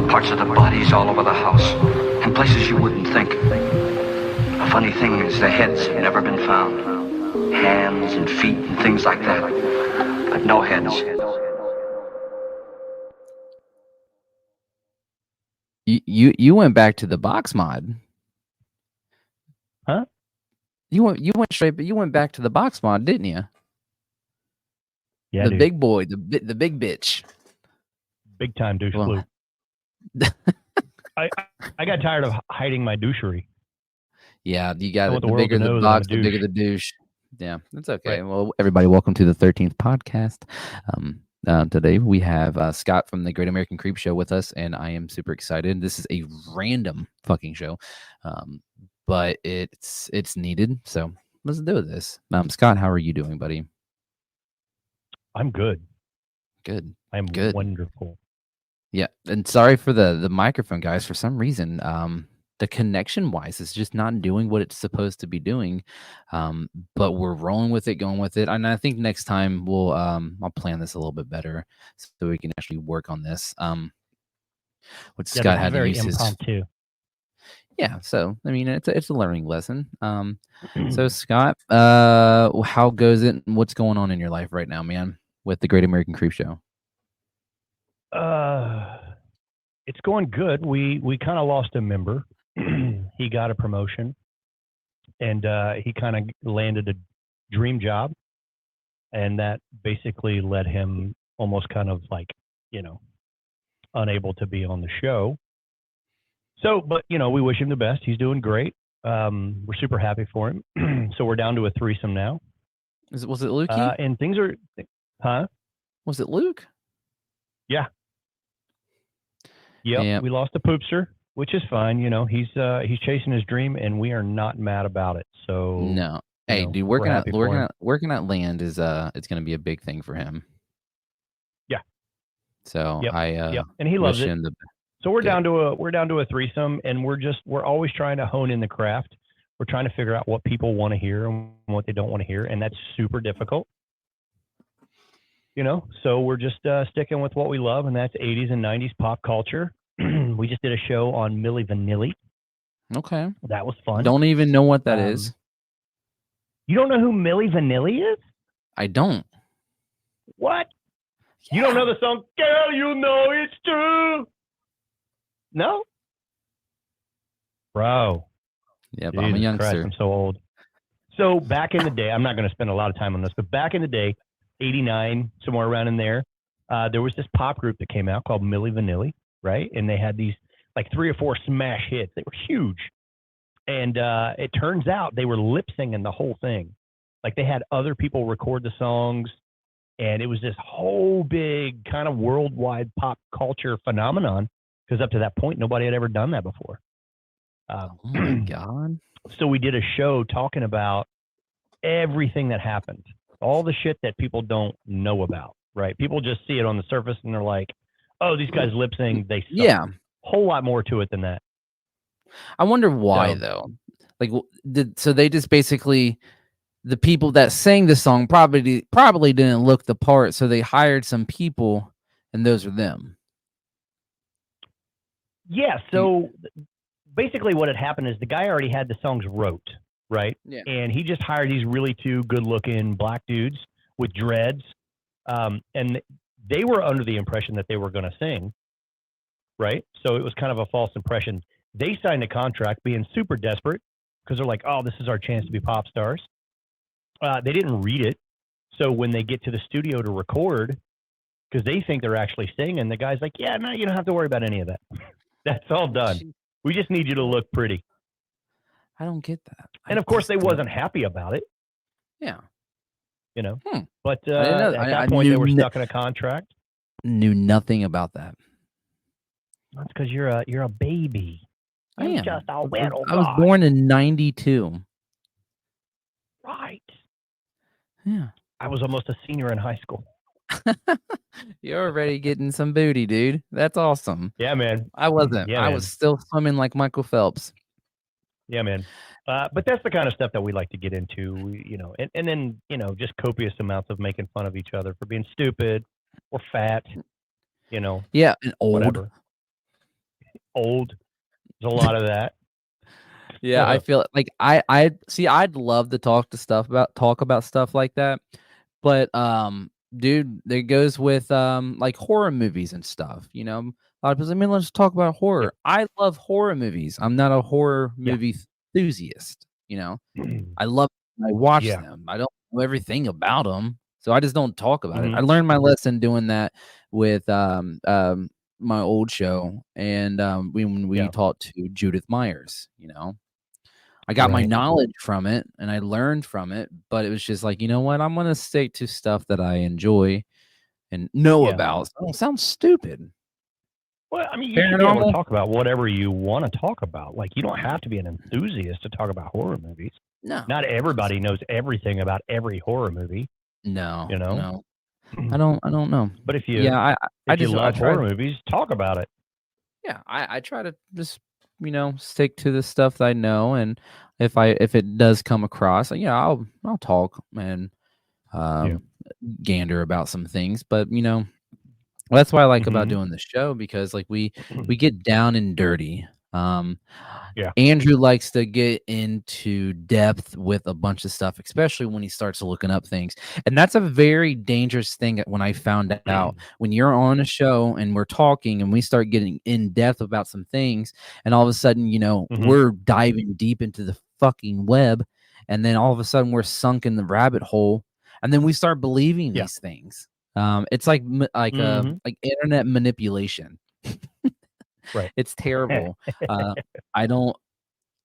Parts of the bodies all over the house, in places you wouldn't think. The funny thing is the heads have never been found. Hands and feet and things like that. But no heads. You went back to the box mod. Huh? You went straight, but you went back to the box mod, didn't you? Yeah, the dude. big boy, the big bitch. Big time douche flute. I got tired of hiding my douchery. Yeah, you got it. The The bigger world to the know box, that I'm the a bigger the douche. Yeah, that's okay. Right. Well, everybody, welcome to the 13th podcast. Today we have Scott from the Great American Creep Show with us, and I am super excited. This is a random fucking show, but it's needed. So let's do this. Scott, how are you doing, buddy? I'm good. Good. I'm good. Wonderful. Yeah, and sorry for the microphone, guys. For some reason, the connection wise is just not doing what it's supposed to be doing. But we're rolling with it, going with it. And I think next time we'll I'll plan this a little bit better so we can actually work on this. What Scott had to use impromptu. Yeah, so I mean it's a learning lesson. So Scott, how goes it and what's going on in your life right now, man, with the Great American Creep Show? It's going good. We kind of lost a member. He got a promotion, and he kind of landed a dream job, and that basically led him almost kind of like, unable to be on the show. So, but we wish him the best. He's doing great. We're super happy for him. So we're down to a threesome now. Was it Luke? And things are, huh? Was it Luke? Yeah. Yep. We lost a poopster, which is fine. He's chasing his dream, and we are not mad about it. So no. Hey, dude, working at land is it's going to be a big thing for him. Yeah. So and he loves it. So we're down to a threesome, and we're always trying to hone in the craft. We're trying to figure out what people want to hear and what they don't want to hear, and that's super difficult. So we're just sticking with what we love, and that's 80s and 90s pop culture. We just did a show on Milli Vanilli. Okay. That was fun. Don't even know what that is. You don't know who Milli Vanilli is? I don't. What? Yeah. You don't know the song, Girl, You Know It's True? No? Bro. Yep, I'm a youngster. Christ, I'm so old. So back in the day, I'm not going to spend a lot of time on this, but back in the day, 89, somewhere around in there, there was this pop group that came out called Milli Vanilli, right? And they had these like 3 or 4 smash hits. They were huge. And it turns out they were lip singing the whole thing. Like they had other people record the songs, and it was this whole big kind of worldwide pop culture phenomenon, because up to that point, nobody had ever done that before. Oh my God. So we did a show talking about everything that happened. All the shit that people don't know about, right? People just see it on the surface and they're like, oh, these guys lip sync, they suck. Yeah. Whole lot more to it than that. I wonder why, though. Like, so they just basically, the people that sang the song probably didn't look the part, so they hired some people, and those are them. Yeah, so basically what had happened is the guy already had the songs wrote. Right. Yeah. And he just hired these really 2 good-looking black dudes with dreads, and they were under the impression that they were going to sing. Right. So it was kind of a false impression. They signed a contract being super desperate because they're like, oh, this is our chance to be pop stars. They didn't read it. So when they get to the studio to record, because they think they're actually singing, the guy's like, yeah, no, you don't have to worry about any of that. That's all done. We just need you to look pretty. I don't get that. And of course, they wasn't happy about it. Yeah. But at that point, they were stuck in a contract. Knew nothing about that. That's because you're a baby. I am. Just a little I was born in 92. Right. Yeah. I was almost a senior in high school. You're already getting some booty, dude. That's awesome. Yeah, man. I wasn't. Yeah, I was still swimming like Michael Phelps. Yeah, man. But that's the kind of stuff that we like to get into, and then, just copious amounts of making fun of each other for being stupid or fat, Yeah, and old. Whatever. old. There's a lot of that. Yeah, I feel like I see. I'd love to talk about stuff like that, but dude, there goes with like horror movies and stuff. You know, a lot of people say, "Man, let's talk about horror." I love horror movies. I'm not a horror movie enthusiast. You know, I love them, I watch them. I don't know everything about them, so I just don't talk about it. I learned my lesson doing that with my old show, and when we talked to Judith Myers. You know. I got my knowledge from it and I learned from it, but it was just like, you know what? I'm going to stick to stuff that I enjoy and know about. So I don't sound stupid. Well, I mean, you should be able to talk about whatever you want to talk about. Like, you don't have to be an enthusiast to talk about horror movies. No. Not everybody knows everything about every horror movie. No. You know? No. I don't know. But if you if you love horror movies, talk about it. Yeah, I try to just stick to the stuff that I know, and if it does come across, I'll talk and gander about some things. But that's what I like about doing the show, because like we get down and dirty. Andrew likes to get into depth with a bunch of stuff, especially when he starts looking up things. And that's a very dangerous thing when I found out. When you're on a show and we're talking and we start getting in depth about some things, and all of a sudden, we're diving deep into the fucking web, and then all of a sudden we're sunk in the rabbit hole, and then we start believing these things. It's like internet manipulation. Right. It's terrible. I don't,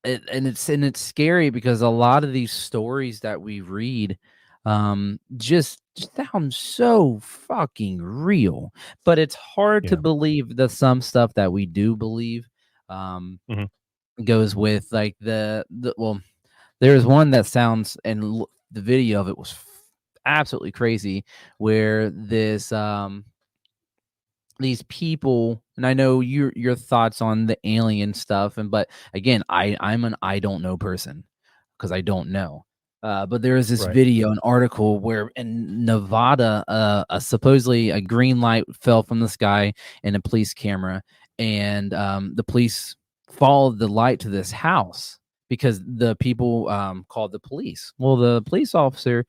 and it's scary because a lot of these stories that we read just sound so fucking real, but it's hard to believe the some stuff that we do believe. Goes with like well, there's one that sounds, and the video of it was absolutely crazy, where this these people, and I know your thoughts on the alien stuff, but again, I'm an I don't know person because I don't know. But there is this video, an article where in Nevada, supposedly a green light fell from the sky in a police camera, and the police followed the light to this house because the people called the police. Well, the police officer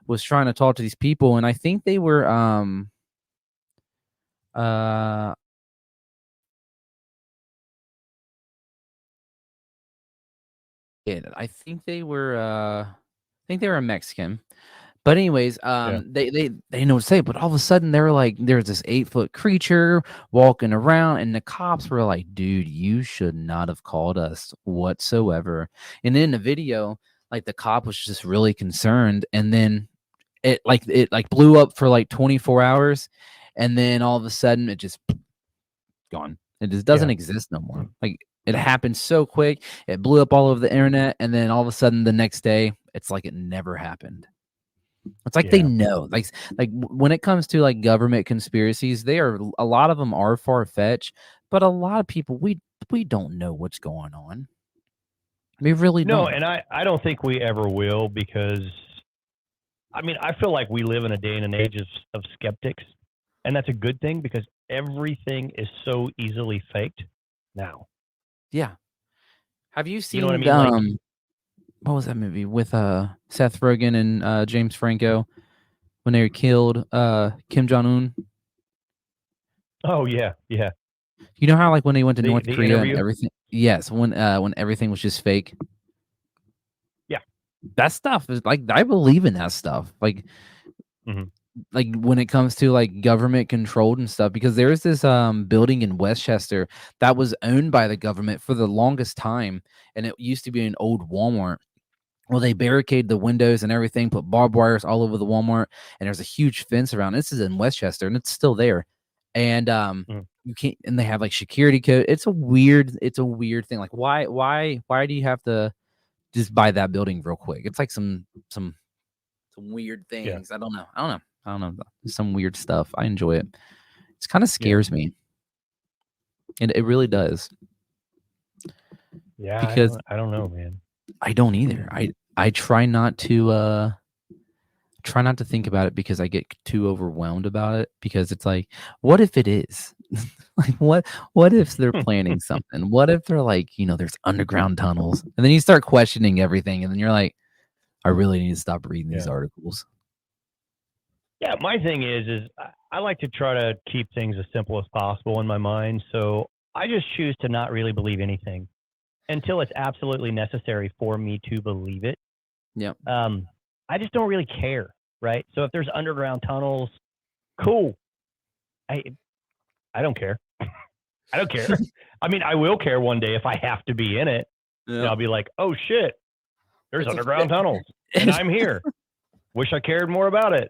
was trying to talk to these people, and I think they were I think they were Mexican. But anyways, they didn't know what to say, but all of a sudden they were like, there's this 8-foot creature walking around, and the cops were like, dude, you should not have called us whatsoever. And in the video, like the cop was just really concerned, and then it blew up for like 24 hours, and then all of a sudden it just gone. It just doesn't exist no more. Like, it happened so quick. It blew up all over the internet, and then all of a sudden the next day, it's like it never happened. It's like they know. Like when it comes to like government conspiracies, a lot of them are far-fetched, but a lot of people we don't know what's going on. We really don't. No, and I don't think we ever will, because I mean, I feel like we live in a day and an age of skeptics, and that's a good thing because everything is so easily faked now. Yeah. Have you seen what I mean? What was that movie with Seth Rogen and James Franco when they killed Kim Jong-un? Oh yeah. You know how like when they went to North Korea interview? and everything? Yes, when everything was just fake. Yeah. That stuff is like, I believe in that stuff. Like like when it comes to like government controlled and stuff, because there's this building in Westchester that was owned by the government for the longest time, and it used to be an old Walmart. Well, they barricaded the windows and everything, put barbed wires all over the Walmart, and there's a huge fence around. This is in Westchester, and it's still there. And you can't, and they have like security code. It's a weird thing. Like why do you have to just buy that building real quick? It's like some weird things. I don't know. Some weird stuff. I enjoy it. It kind of scares me. And it really does. Yeah, because I don't know, man. I don't either. I try not to try not to think about it because I get too overwhelmed about it, because it's like, what if it is? Like, what if they're planning something? What if they're like, there's underground tunnels? And then you start questioning everything, and then you're like, I really need to stop reading these Yeah. articles. Yeah, my thing is I like to try to keep things as simple as possible in my mind. So I just choose to not really believe anything until it's absolutely necessary for me to believe it. Yep. I just don't really care, right? So if there's underground tunnels, cool. I don't care. I don't care. I mean, I will care one day if I have to be in it. And I'll be like, oh shit, there's It's a underground fa- tunnels, and I'm here. Wish I cared more about it.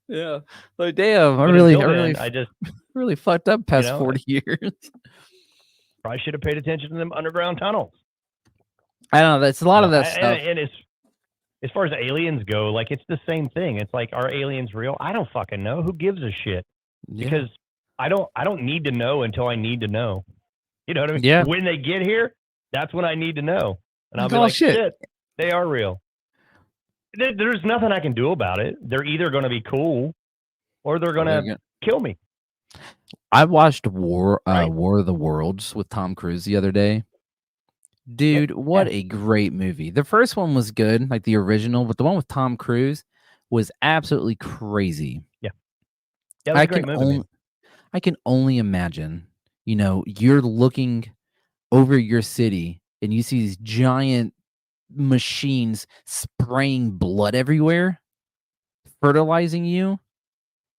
Yeah. Like, damn, I But really, until I then, really, I just really fucked up past know, 40 years. probably should have paid attention to them underground tunnels. I don't know. That's a lot of that stuff. And as far as aliens go, like, it's the same thing. It's like, are aliens real? I don't fucking know. Who gives a shit? Yeah. Because I don't need to know until I need to know. You know what I mean? Yeah. When they get here, that's when I need to know. And I'll be Oh, like, shit. shit, they are real. There's nothing I can do about it. They're either going to be cool or they're going to kill me. I watched War Right. of the Worlds with Tom Cruise the other day. Dude, what a great movie. The first one was good, like the original, but the one with Tom Cruise was absolutely crazy. Yeah, that was a great movie. I can only imagine, you're looking over your city and you see these giant machines spraying blood everywhere, fertilizing you,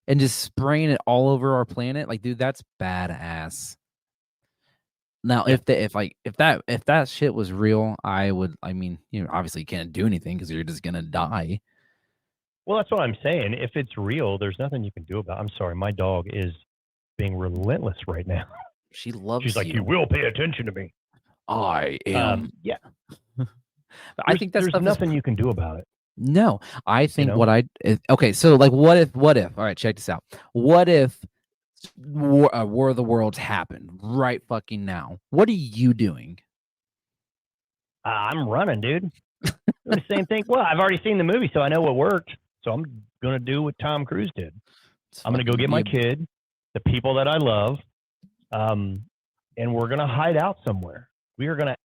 and just spraying it all over our planet. Like, dude, that's badass. Now, if that shit was real, obviously you can't do anything because you're just gonna die. Well, that's what I'm saying. If it's real, there's nothing you can do about it. I'm sorry, my dog is being relentless right now. She loves She's like, you will pay attention to me. I am. Yeah. I think there's nothing you can do about it. No, I think know? okay, so like, what if, all right, check this out. What if War of the Worlds happened right fucking now? What are you doing? I'm running, dude. Doing the same thing. Well, I've already seen the movie, so I know what worked. So I'm going to do what Tom Cruise did. I'm going to go get my kid, the people that I love, and we're going to hide out somewhere. We are going to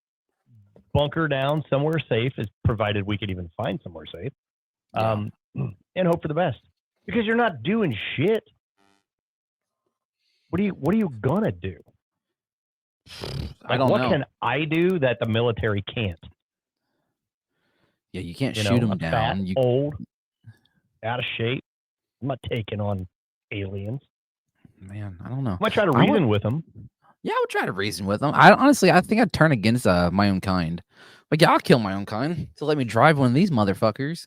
bunker down somewhere safe, as provided we could even find somewhere safe, and hope for the best. Because you're not doing shit. What are you gonna do? I don't know. What can I do that the military can't? Yeah, you can't shoot them down. Fat, old, out of shape. I'm not taking on aliens. Man, I don't know. I might try to reason with them. Yeah, I would try to reason with them. I think I'd turn against my own kind. Like, yeah, I'll kill my own kind to let me drive one of these motherfuckers.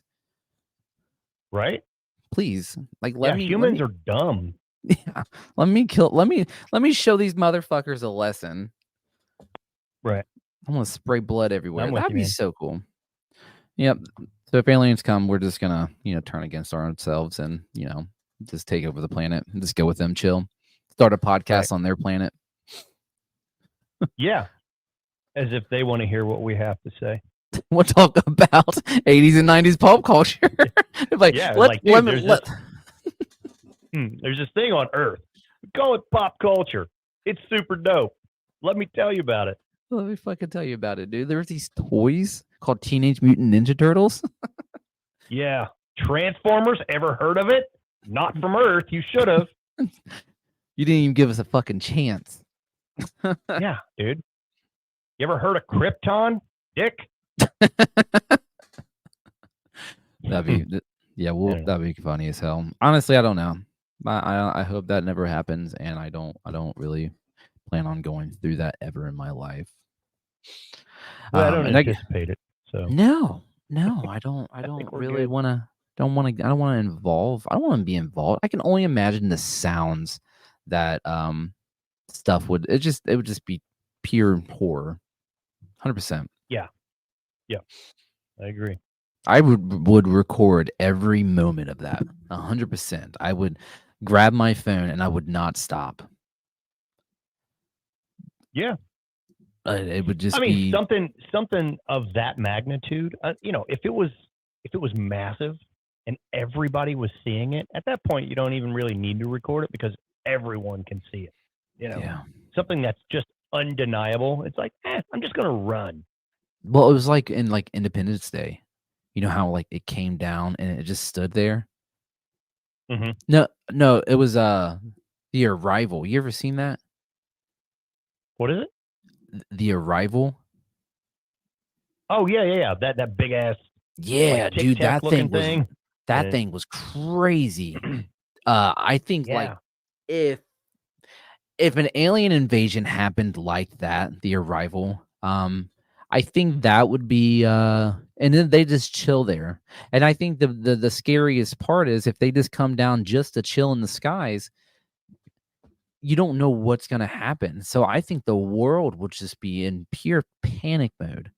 Right? Please, like, humans are dumb. Yeah, let me show these motherfuckers a lesson. Right. I'm gonna spray blood everywhere. That'd be man. so cool. Yep. So if aliens come, we're just gonna, turn against our own selves and, just take over the planet and just go with them, chill. Start a podcast on their planet. Yeah. As if they want to hear what we have to say. We'll talk about 80s and 90s pop culture. There's this thing on Earth. We call it pop culture. It's super dope. Let me tell you about it. Let me fucking tell you about it, dude. There's these toys called Teenage Mutant Ninja Turtles. Yeah. Transformers, ever heard of it? Not from Earth. You should have. You didn't even give us a fucking chance. Yeah, dude. You ever heard of Krypton, Dick? That'd be funny as hell. Honestly, I don't know. I hope that never happens, and I don't really plan on going through that ever in my life. Well, I don't anticipate it. So no, I don't really want to. I don't want to be involved. I can only imagine the sounds that stuff would. It would just be pure horror. 100%. Yeah, I agree. I would record every moment of that. 100%. I would grab my phone and I would not stop. Yeah. It would just be something of that magnitude. If it was if it was massive and everybody was seeing it, at that point you don't even really need to record it because everyone can see it. Yeah. Something that's just undeniable. It's like, I'm just gonna run. Well, it was like in like Independence Day. You know how like it came down and it just stood there? Mm-hmm. No, it was The Arrival. You ever seen that? What is it? The Arrival? Oh yeah. That big ass Yeah, dude, Tic Tac looking thing. that Yeah. thing was crazy. I think like Yeah. if an alien invasion happened like that, The Arrival, I think that would be and then they just chill there. And I think the scariest part is if they just come down just to chill in the skies, you don't know what's going to happen. So I think the world would just be in pure panic mode.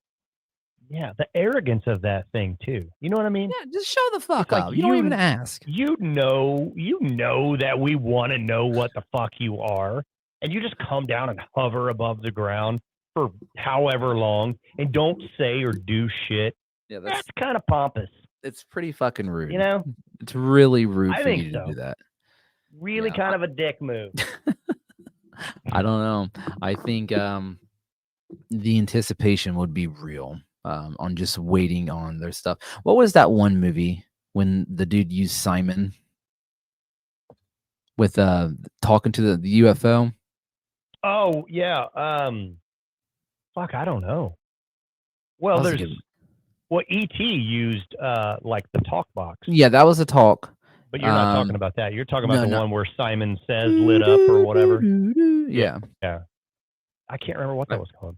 Yeah, the arrogance of that thing too. You know what I mean? Yeah, just show the fuck It's like up. You don't even ask. You know that we want to know what the fuck you are, and you just come down and hover above the ground for however long and don't say or do shit. Yeah, That's kind of pompous. it's pretty fucking rude. You know? It's really rude I for think you to so. do that. Really Yeah, kind of a dick move. I don't know. I think the anticipation would be real on just waiting on their stuff. What was that one movie when the dude used Simon with talking to the UFO? Oh, yeah. Fuck, I don't know. Well, That was a there's good- what ET used like the talk box. Yeah, that was a talk. But you're not talking about that. You're talking about no, the no. one where Simon Says lit up or whatever. Yeah, I can't remember what that was called.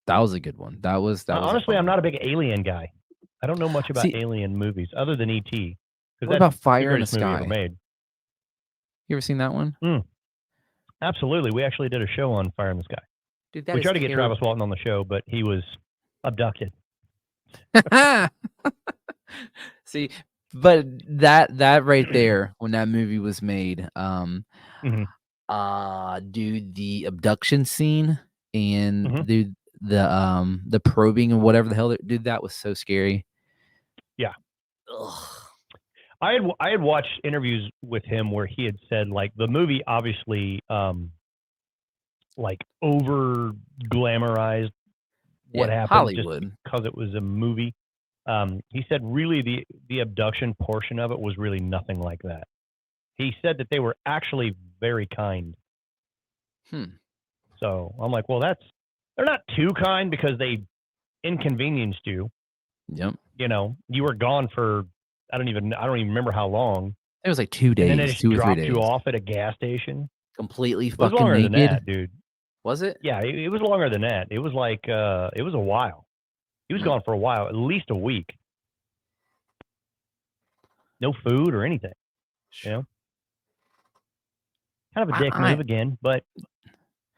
that was a good one. That was Honestly, I'm not a big Alien guy. I don't know much about See- Alien movies other than E.T. What about Fire in the greatest movie Sky? ever made. You ever seen that one? Absolutely. We actually did a show on Fire in the Sky. Dude, We tried to get Travis Walton on the show, but he was abducted. See, but that right there, when that movie was made, dude, the abduction scene and dude, the probing and whatever the hell, dude, that was so scary. Yeah. Ugh. I had watched interviews with him where he had said like the movie obviously like over glamorized what happened Hollywood. just because it was a movie. He said really the abduction portion of it was really nothing like that. He said that they were actually very kind. So I'm like, well, they're not too kind because they inconvenienced you. Yep. You know, you were gone for I don't even remember how long. It was like 2 days, And then they just 2 or 3 dropped days. you off at a gas station. Completely It was fucking longer naked. than that, dude. Was it? Yeah, it was longer than that. It was like it was a while. He was gone for a while, at least a week. No food or anything. You know? Kind of a dick move again, but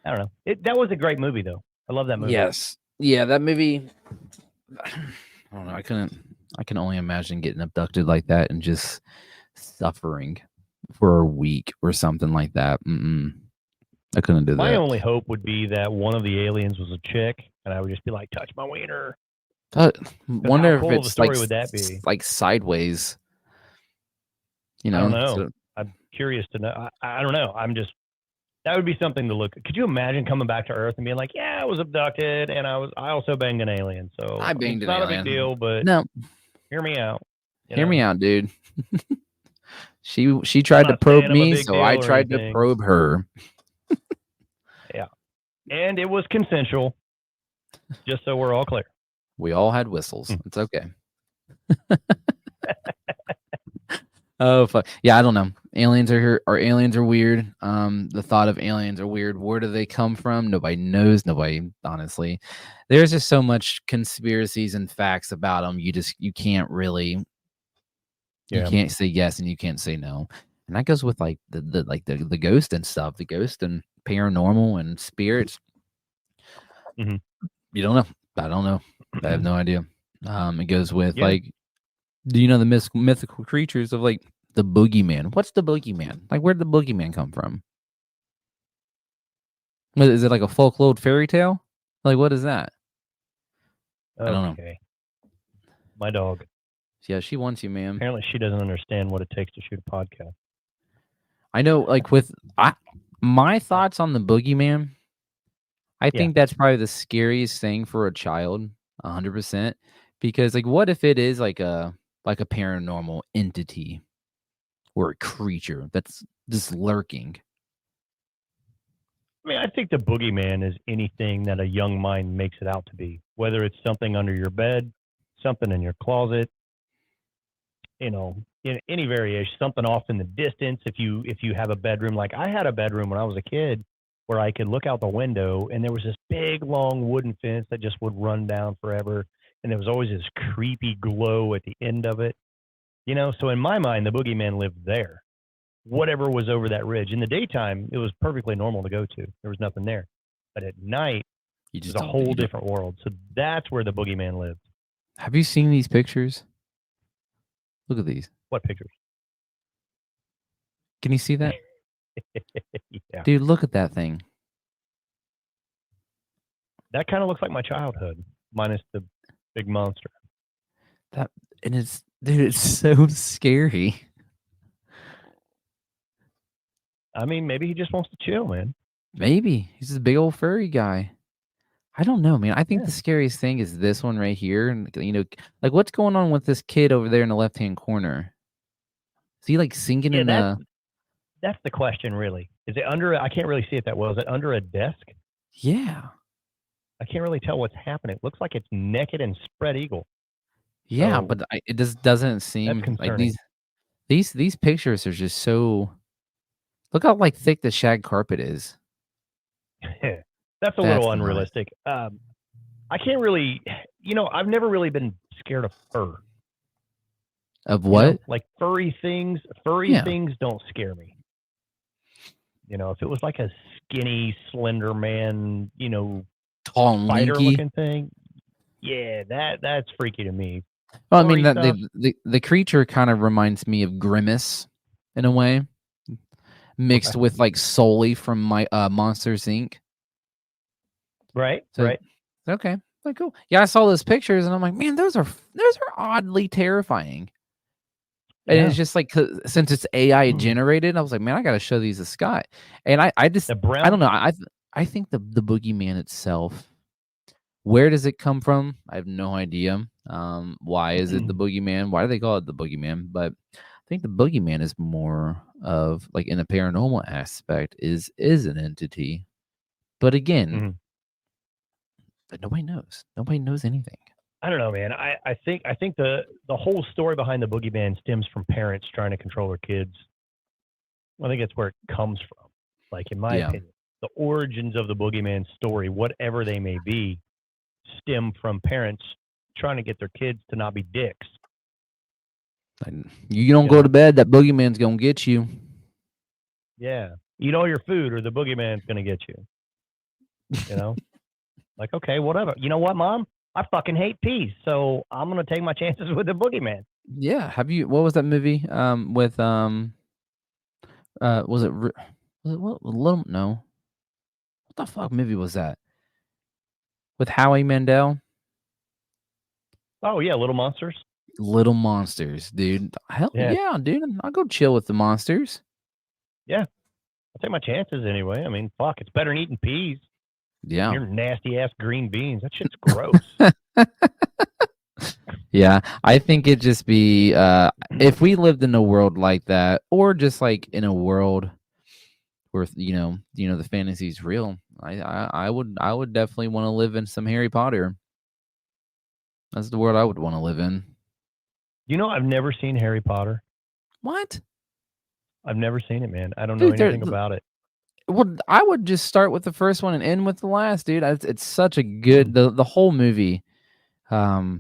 I don't know. That was a great movie though. I love that movie. Yes. Yeah, that movie. I don't know. I can only imagine getting abducted like that and just suffering for a week or something like that. I couldn't do that. My only hope would be that one of the aliens was a chick, and I would just be like, "Touch my wiener." Wonder how cool if of a it's story like would that be? like sideways. You know. I don't know. So- I'm curious to know. I don't know. That would be something to look. Could you imagine coming back to Earth and being like, "Yeah, I was abducted, and I also banged an alien." So I banged it's an not alien. a big deal, but no, hear me out. hear me out, dude. She tried to not probe saying I'm a me, big so deal I or tried to anything. probe her. And it was consensual. Just so we're all clear. We all had whistles. It's okay. Oh fuck. Yeah, I don't know. Aliens are here, or aliens are weird. The thought of aliens are weird. Where do they come from? Nobody knows. Nobody, honestly. There's just so much conspiracies and facts about them. You can't really you can't say yes and you can't say no. And that goes with like the ghost and stuff, the ghost and paranormal and spirits. Mhm. You don't know. I don't know. I have no idea. It goes with Yeah. like, do you know the mythical creatures of like the boogeyman? What's the boogeyman? Like, where'd the boogeyman come from? Is it like a folklore fairy tale? Like, what is that? I don't know. Okay. My dog. Yeah, she wants you, man. Apparently, she doesn't understand what it takes to shoot a podcast. I know, like my thoughts on the boogeyman. I Yeah. think that's probably the scariest thing for a child, 100%. Because like, what if it is like a paranormal entity or a creature that's just lurking? I mean, I think the boogeyman is anything that a young mind makes it out to be, whether it's something under your bed, something in your closet, you know, in any variation, something off in the distance. If you have a bedroom, like I had a bedroom when I was a kid where I could look out the window and there was this big long wooden fence that just would run down forever, and there was always this creepy glow at the end of it. You know, so in my mind, the boogeyman lived there. Whatever was over that ridge. In the daytime, it was perfectly normal to go to. There was nothing there. But at night, You it just was a don't- whole you don't- different world. So that's where the boogeyman lived. Have you seen these pictures? Look at these. What pictures? Can you see that? Yeah. Dude, look at that thing. That kind of looks like my childhood, minus the big monster. And it's, dude, it's so scary. I mean, maybe he just wants to chill, man. Maybe. He's this big old furry guy. I don't know, man. I think Yeah. the scariest thing is this one right here. And, you know, like what's going on with this kid over there in the left-hand corner? Is he like sinking Yeah, in a... that's the question, really. Is it under? I can't really see it that well. Is it under a desk? Yeah. I can't really tell what's happening. It looks like it's naked and spread eagle. Yeah, So, but it just doesn't seem like concerning. these pictures are just so... Look how like thick the shag carpet is. That's a That's little nuts. unrealistic. I can't really, I've never really been scared of fur. Of You know, what? like furry things Yeah. don't scare me. You know, if it was like a skinny, slender man, Tall and spider lanky. looking thing, yeah, that's freaky to me. Well, I mean, Furry that the creature kind of reminds me of Grimace in a way, mixed Okay. with like Sully from my Monsters Inc. Right, So- right. Okay, like cool. Yeah, I saw those pictures and I'm like, man, those are oddly terrifying. And Yeah. it's just like since it's AI Hmm. generated, I was like, man, I got to show these to Scott. And I just The brown. I don't know. I think the boogeyman itself. Where does it come from? I have no idea. Why is it the boogeyman? Why do they call it the boogeyman? But I think the boogeyman is more of like in a paranormal aspect is an entity. But again, Mhm. but nobody knows. Nobody knows anything. I don't know, man. I think the whole story behind the boogeyman stems from parents trying to control their kids. I think that's where it comes from. Like in my Yeah. opinion, the origins of the boogeyman story, whatever they may be, stem from parents trying to get their kids to not be dicks. Like, you don't You go know. to bed, that boogeyman's gonna get you. Yeah, eat all your food, or the boogeyman's gonna get you. You know, like okay, whatever. You know what, Mom? I fucking hate peas, so I'm gonna take my chances with the boogeyman. Yeah. Have you? What was that movie? With was it? Was it what? Little? No. What the fuck movie was that? With Howie Mandel? Oh yeah, Little Monsters. Little Monsters, dude. Hell Yeah. yeah, dude. I'll go chill with the monsters. I'll take my chances anyway. I mean, fuck, it's better than eating peas. Yeah. Your nasty ass green beans. That shit's gross. Yeah. I think it'd just be if we lived in a world like that, or just like in a world where the fantasy's real, I would definitely want to live in some Harry Potter. That's the world I would want to live in. I've never seen Harry Potter. What? I've never seen it, man. I don't know Dude, they're- anything about it. Well, I would just start with the first one and end with the last, dude. It's such a good the whole movie Yeah.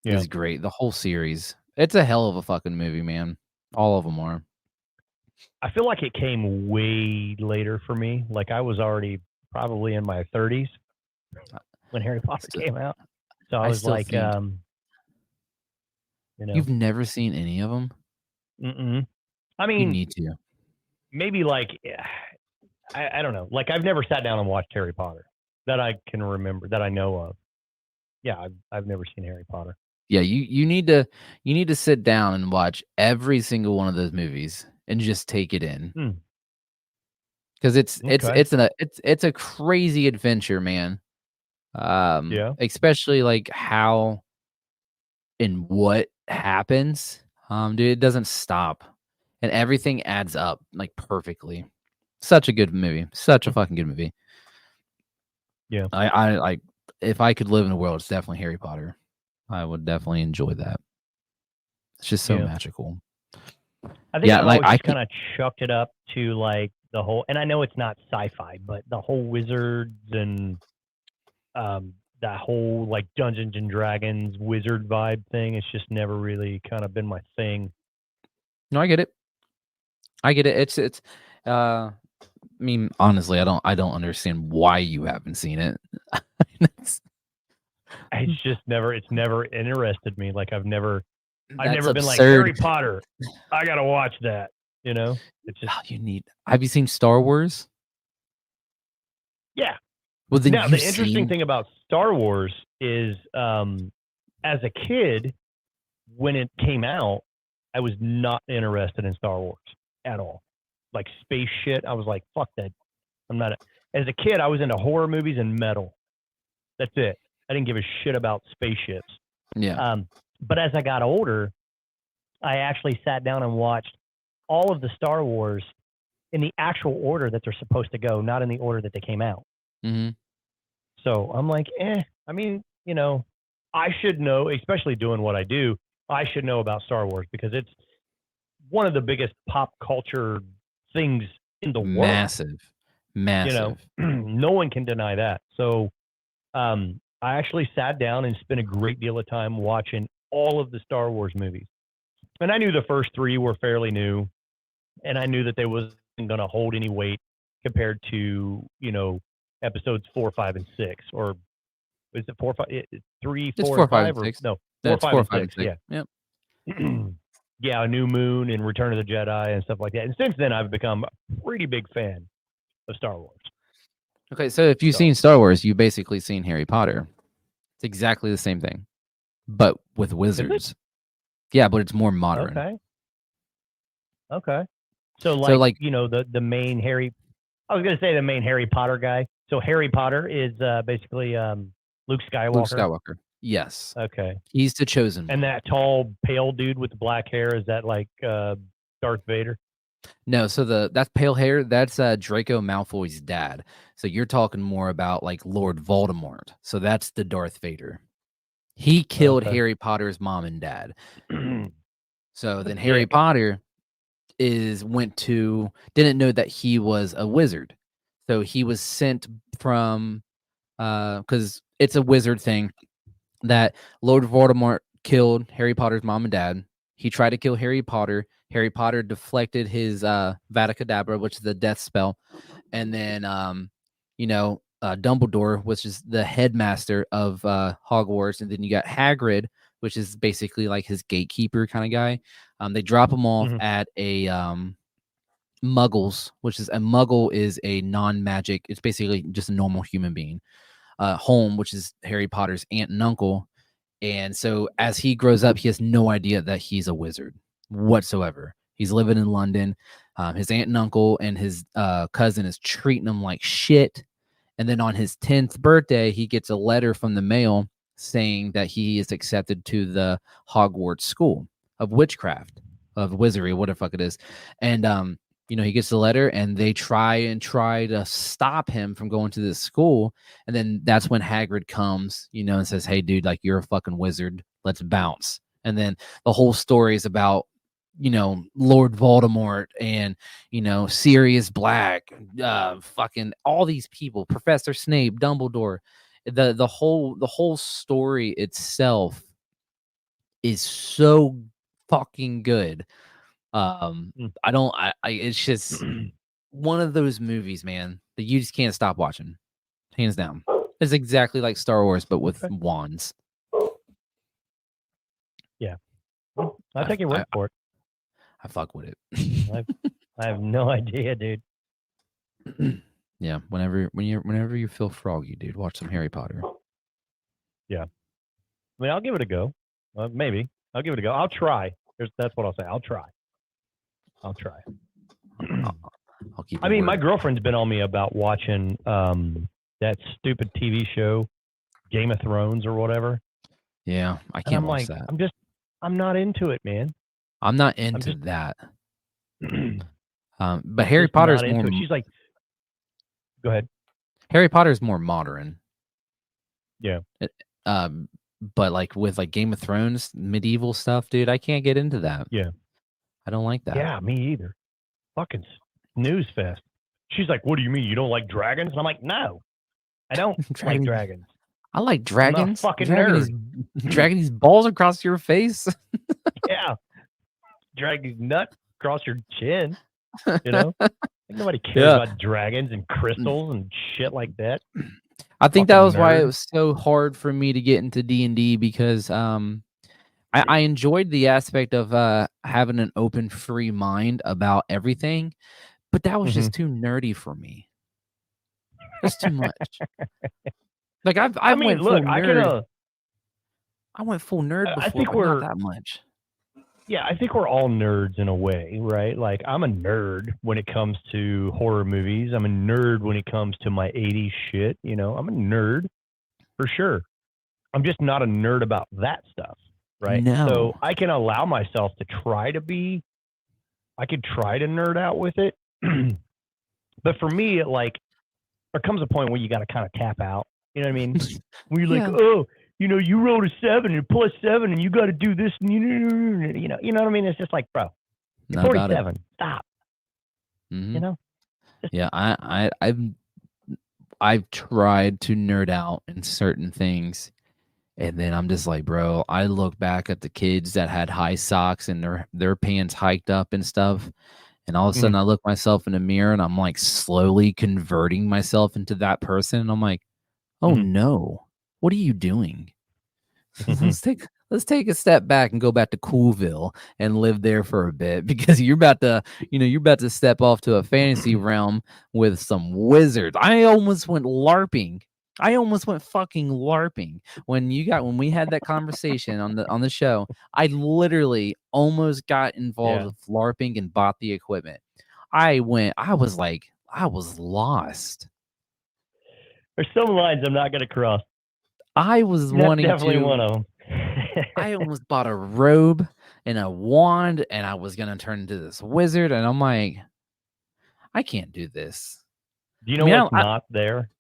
is great. The whole series. It's a hell of a fucking movie, man. All of them are. I feel like it came way later for me. Like I was already probably in my 30s when Harry Potter Still- came out. So I I was still like, think- You've never seen any of them? mm-mm. I You mean, need to. maybe like, I don't know. Like I've never sat down and watched Harry Potter that I can remember, that I know of. Yeah, I've never seen Harry Potter. Yeah, you need to sit down and watch every single one of those movies and just take it in. Hmm. Because Okay. it's a crazy adventure, man. Yeah. Especially like how and what happens. Dude, it doesn't stop. And everything adds up like perfectly. Such a good movie. Such a fucking good movie. Yeah. I like if I could live in a world, it's definitely Harry Potter. I would definitely enjoy that. It's just so Yeah. magical. I think Yeah, I've like always I just can kind of chucked it up to like the whole, and I know it's not sci-fi, but the whole wizards and that whole like Dungeons and Dragons wizard vibe thing. It's just never really kind of been my thing. No, I get it. I get it. It's I mean, honestly, I don't understand why you haven't seen it. That's It's never interested me. Like I've never that's been like Harry absurd. Potter. I gotta watch that. You know, it's just Oh, have you seen Star Wars? yeah. Well, then Now the you've interesting seen thing about Star Wars is, as a kid, when it came out, I was not interested in Star Wars at all. Like space shit, I was like, fuck that. I'm not. As a kid, I was into horror movies and metal. That's it. I didn't give a shit about spaceships. yeah. But as I got older, I actually sat down and watched all of the Star Wars in the actual order that they're supposed to go, not in the order that they came out. Mhm. So I'm like, I mean, I should know, especially doing what I do, I should know about Star Wars because it's one of the biggest pop culture things in the world. Massive. Massive. No one can deny that. So I actually sat down and spent a great deal of time watching all of the Star Wars movies. And I knew the first three were fairly new, and I knew that they wasn't going to hold any weight compared to, episodes 4, 5, and 6, or is it 4, 5, 3, It's 4, 4, and 5, 5, and or 6. no, 4, That's 5, 4, and 5, and 6? 6. Yep. Yeah. Yeah, A New Moon and Return of the Jedi and stuff like that. And since then, I've become a pretty big fan of Star Wars. Okay, so if you've So, seen Star Wars, you've basically seen Harry Potter. It's exactly the same thing, but with is it? wizards. Yeah, but it's more modern. Okay. Okay. So, So like, like the main Harry, I was going to say the main Harry Potter guy. So, Harry Potter is basically Luke Skywalker. Luke Skywalker. Yes. Okay. He's the chosen one. And that tall, pale dude with the black hair, is that like Darth Vader? No, so that's pale hair, that's Draco Malfoy's dad. So you're talking more about like Lord Voldemort. So that's the Darth Vader. He killed Okay. Harry Potter's mom and dad. So then That's Harry sick. Potter didn't know that he was a wizard. So he was sent from because it's a wizard thing that Lord Voldemort killed Harry Potter's mom and dad. He tried to kill Harry Potter. Harry Potter deflected his Vada Kedavra, which is the death spell, and then Dumbledore, which is the headmaster of Hogwarts, and then you got Hagrid, which is basically like his gatekeeper kind of guy. They drop him off at a Muggles, which is a Muggle is a non-magic. It's basically just a normal human being. Home, which is Harry Potter's aunt and uncle. And so as he grows up, he has no idea that he's a wizard whatsoever. He's living in London. His aunt and uncle and his cousin is treating him like shit. And then on his 10th birthday, he gets a letter from the mail saying that he is accepted to the Hogwarts School of Witchcraft, of Wizardry, whatever the fuck it is. And he gets the letter and they try to stop him from going to this school. And then that's when Hagrid comes, and says, hey, dude, like, you're a fucking wizard. Let's bounce. And then the whole story is about, Lord Voldemort and, Sirius Black, fucking all these people, Professor Snape, Dumbledore. The whole story itself is so fucking good. It's just one of those movies, man, that you just can't stop watching. Hands down. It's exactly like Star Wars, but with wands. Yeah. I'll take your word for it. I fuck with it. I have no idea, dude. Yeah, whenever you feel froggy, dude, watch some Harry Potter. Yeah. I mean, I'll give it a go. Maybe I'll give it a go. I'll try. That's what I'll say. I'll try. I'll keep. I mean, my girlfriend's been on me about watching that stupid TV show, Game of Thrones or whatever. Yeah, I And can't I'm watch like, that. I'm not into it, man. I'm not into just- that. But Harry Just Potter's not more. into it. She's like, go ahead. Harry Potter's more modern. Yeah. But like with like Game of Thrones, medieval stuff, dude, I can't get into that. Yeah. I don't like that. Yeah, me either. Fucking snooze fest. She's like, what do you mean? You don't like dragons? And I'm like, no, I don't like dragons. I like dragons. fucking Dragging these balls across your face. Yeah. Drag these nuts across your chin. You know? Like nobody cares about dragons and crystals and shit like that. I think that Fucking was why it nerd. was so hard for me to get into D&D because I enjoyed the aspect of having an open, free mind about everything, but that was just too nerdy for me. That's too much. Like I went full nerd. I went full nerd before, I think but we're not that much. Yeah, I think we're all nerds in a way, right? Like I'm a nerd when it comes to horror movies. I'm a nerd when it comes to my 80s shit, you know. I'm a nerd for sure. I'm just not a nerd about that stuff, right? No. So I can allow myself to try to nerd out with it. But for me, there comes a point where you got to kind of tap out. You know what I mean? When you're like, oh, you know, you rolled a 7 and plus 7 and you got to do this. And you know what I mean? It's just like, bro, you're 47. Stop. Mm-hmm. You know? Yeah, I've tried to nerd out in certain things, and then I'm just like, bro, I look back at the kids that had high socks and their pants hiked up and stuff, and all of a sudden I look myself in the mirror and I'm like slowly converting myself into that person, and I'm like, oh no, what are you doing? Let's take a step back and go back to Coolville and live there for a bit, because you're about to step off to a fantasy realm with some wizards. I almost went LARPing. I almost went fucking LARPing when we had that conversation on the show. I literally almost got involved with LARPing and bought the equipment. I was lost. There's some lines I'm not going to cross. I was That's definitely one of them. I almost bought a robe and a wand, and I was gonna turn into this wizard, and I'm like, I can't do this. Do you know what's not there?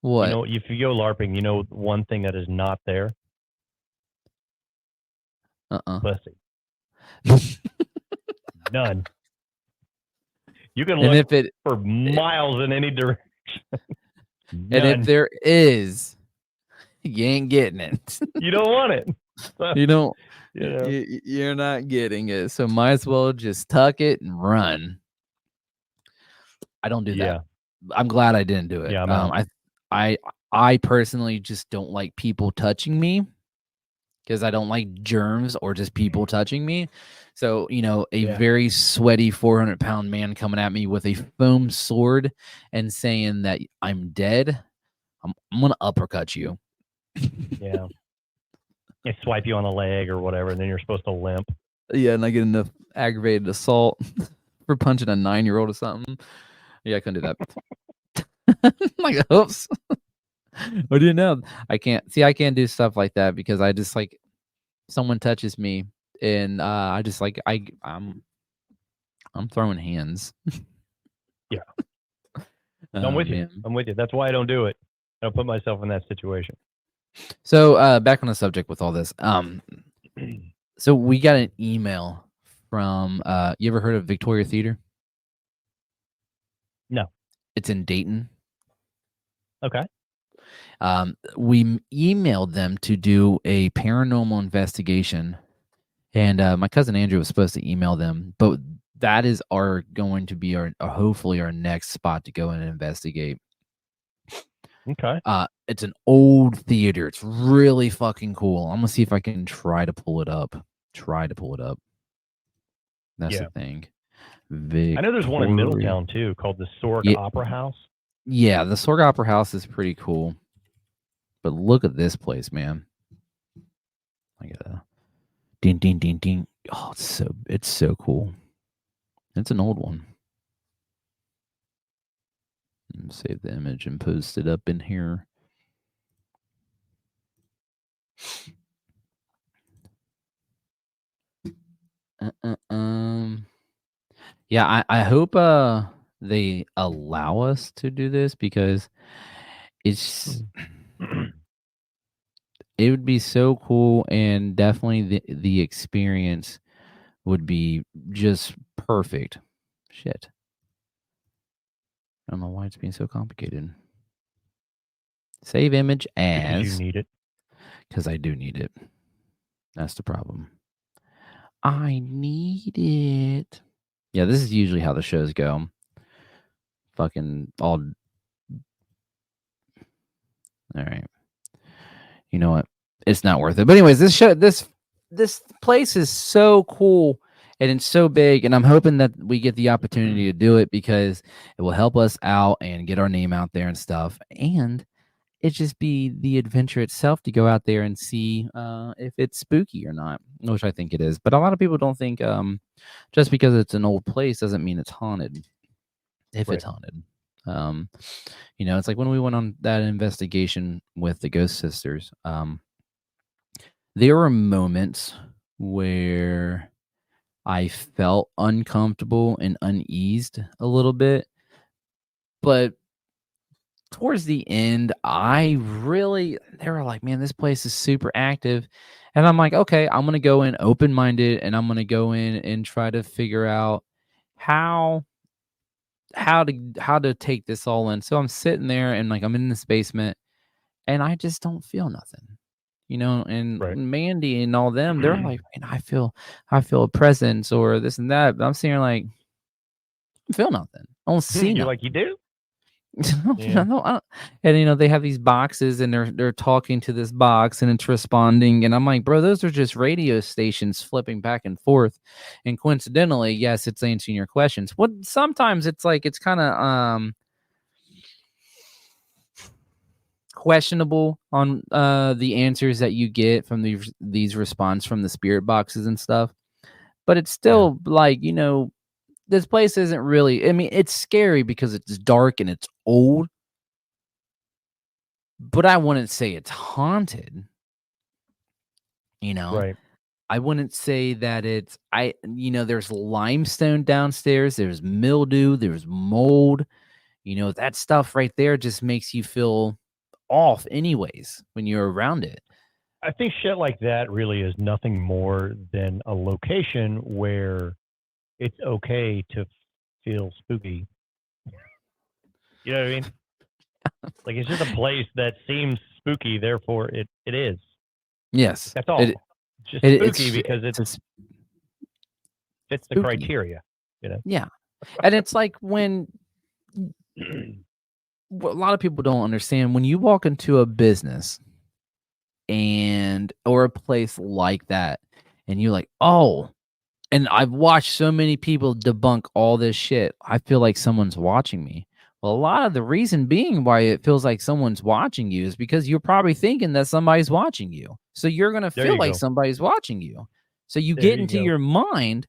What? You know, if you go LARPing, you know one thing that is not there? Pussy. None. You can look for miles in any direction. And if there is, you ain't getting it. You don't want it. You don't. Yeah. You're not getting it. So might as well just tuck it and run. I don't do that. I'm glad I didn't do it. Yeah, I personally just don't like people touching me, because I don't like germs or just people touching me. So, you know, a very sweaty 400-pound man coming at me with a foam sword and saying that I'm dead, I'm going to uppercut you. Yeah. They swipe you on the leg or whatever, and then you're supposed to limp. Yeah, and I get enough aggravated assault for punching a 9-year-old or something. Yeah, I couldn't do that. Like, oops. I didn't know. I can't do stuff like that, because I just like, someone touches me and I just like, I'm throwing hands. Yeah. I'm with you. I'm with you. That's why I don't do it. I don't put myself in that situation. So back on the subject with all this. So we got an email from you ever heard of Victoria Theater? No. It's in Dayton. Okay. We emailed them to do a paranormal investigation, and my cousin Andrew was supposed to email them, but that is going to be hopefully our next spot to go and investigate. Okay. It's an old theater. It's really fucking cool. I'm gonna see if I can try to pull it up. That's the thing. I know there's one in Middletown too, called the Sorg Opera House. Yeah, the Sorg Opera House is pretty cool. But look at this place, man. I gotta Ding, ding, ding, ding. Oh, it's so cool. It's an old one. Save the image and post it up in here. Yeah, I hope they allow us to do this because it's it would be so cool, and definitely the experience would be just perfect. Shit. I don't know why it's being so complicated. Save image Because you as, need it. because I do need it. That's the problem. I need it. Yeah, this is usually how the shows go. Fucking all right. You know what? It's not worth it. But anyways, this place is so cool and it's so big, and I'm hoping that we get the opportunity to do it because it will help us out and get our name out there and stuff. And it just be the adventure itself to go out there and see if it's spooky or not, which I think it is. But a lot of people don't think just because it's an old place doesn't mean it's haunted. If Right. it's haunted, it's like when we went on that investigation with the Ghost Sisters. There were moments where I felt uncomfortable and uneased a little bit, but towards the end, they were like, man, this place is super active. And I'm like, okay, I'm going to go in open minded and I'm going to go in and try to figure out how to take this all in. So I'm sitting there and like I'm in this basement and I just don't feel nothing. And Right. Mandy and all them, they're like, man, I feel a presence or this and that. But I'm sitting here like, I feel nothing. I don't see You're nothing. like, you do? Yeah. No, I don't. And they have these boxes and they're talking to this box and it's responding. And I'm like, bro, those are just radio stations flipping back and forth. And coincidentally, yes, it's answering your questions. What sometimes it's like it's kind of questionable on the answers that you get from these response from the spirit boxes and stuff. But it's still like, this place isn't really, I mean, it's scary because it's dark and it's old, but I wouldn't say it's haunted. Right. I wouldn't say that there's limestone downstairs, there's mildew, there's mold. That stuff right there just makes you feel off anyways when you're around it. I think shit like that really is nothing more than a location where it's okay to feel spooky. You know what I mean? Like it's just a place that seems spooky, therefore it is. Yes. That's all. It's just spooky because it fits the criteria. Yeah. And it's like when what a lot of people don't understand, when you walk into a business or a place like that and you're like, oh, and I've watched so many people debunk all this shit, I feel like someone's watching me. Well, a lot of the reason being why it feels like someone's watching you is because you're probably thinking that somebody's watching you. So you're going to feel like somebody's watching you. So you get into your mind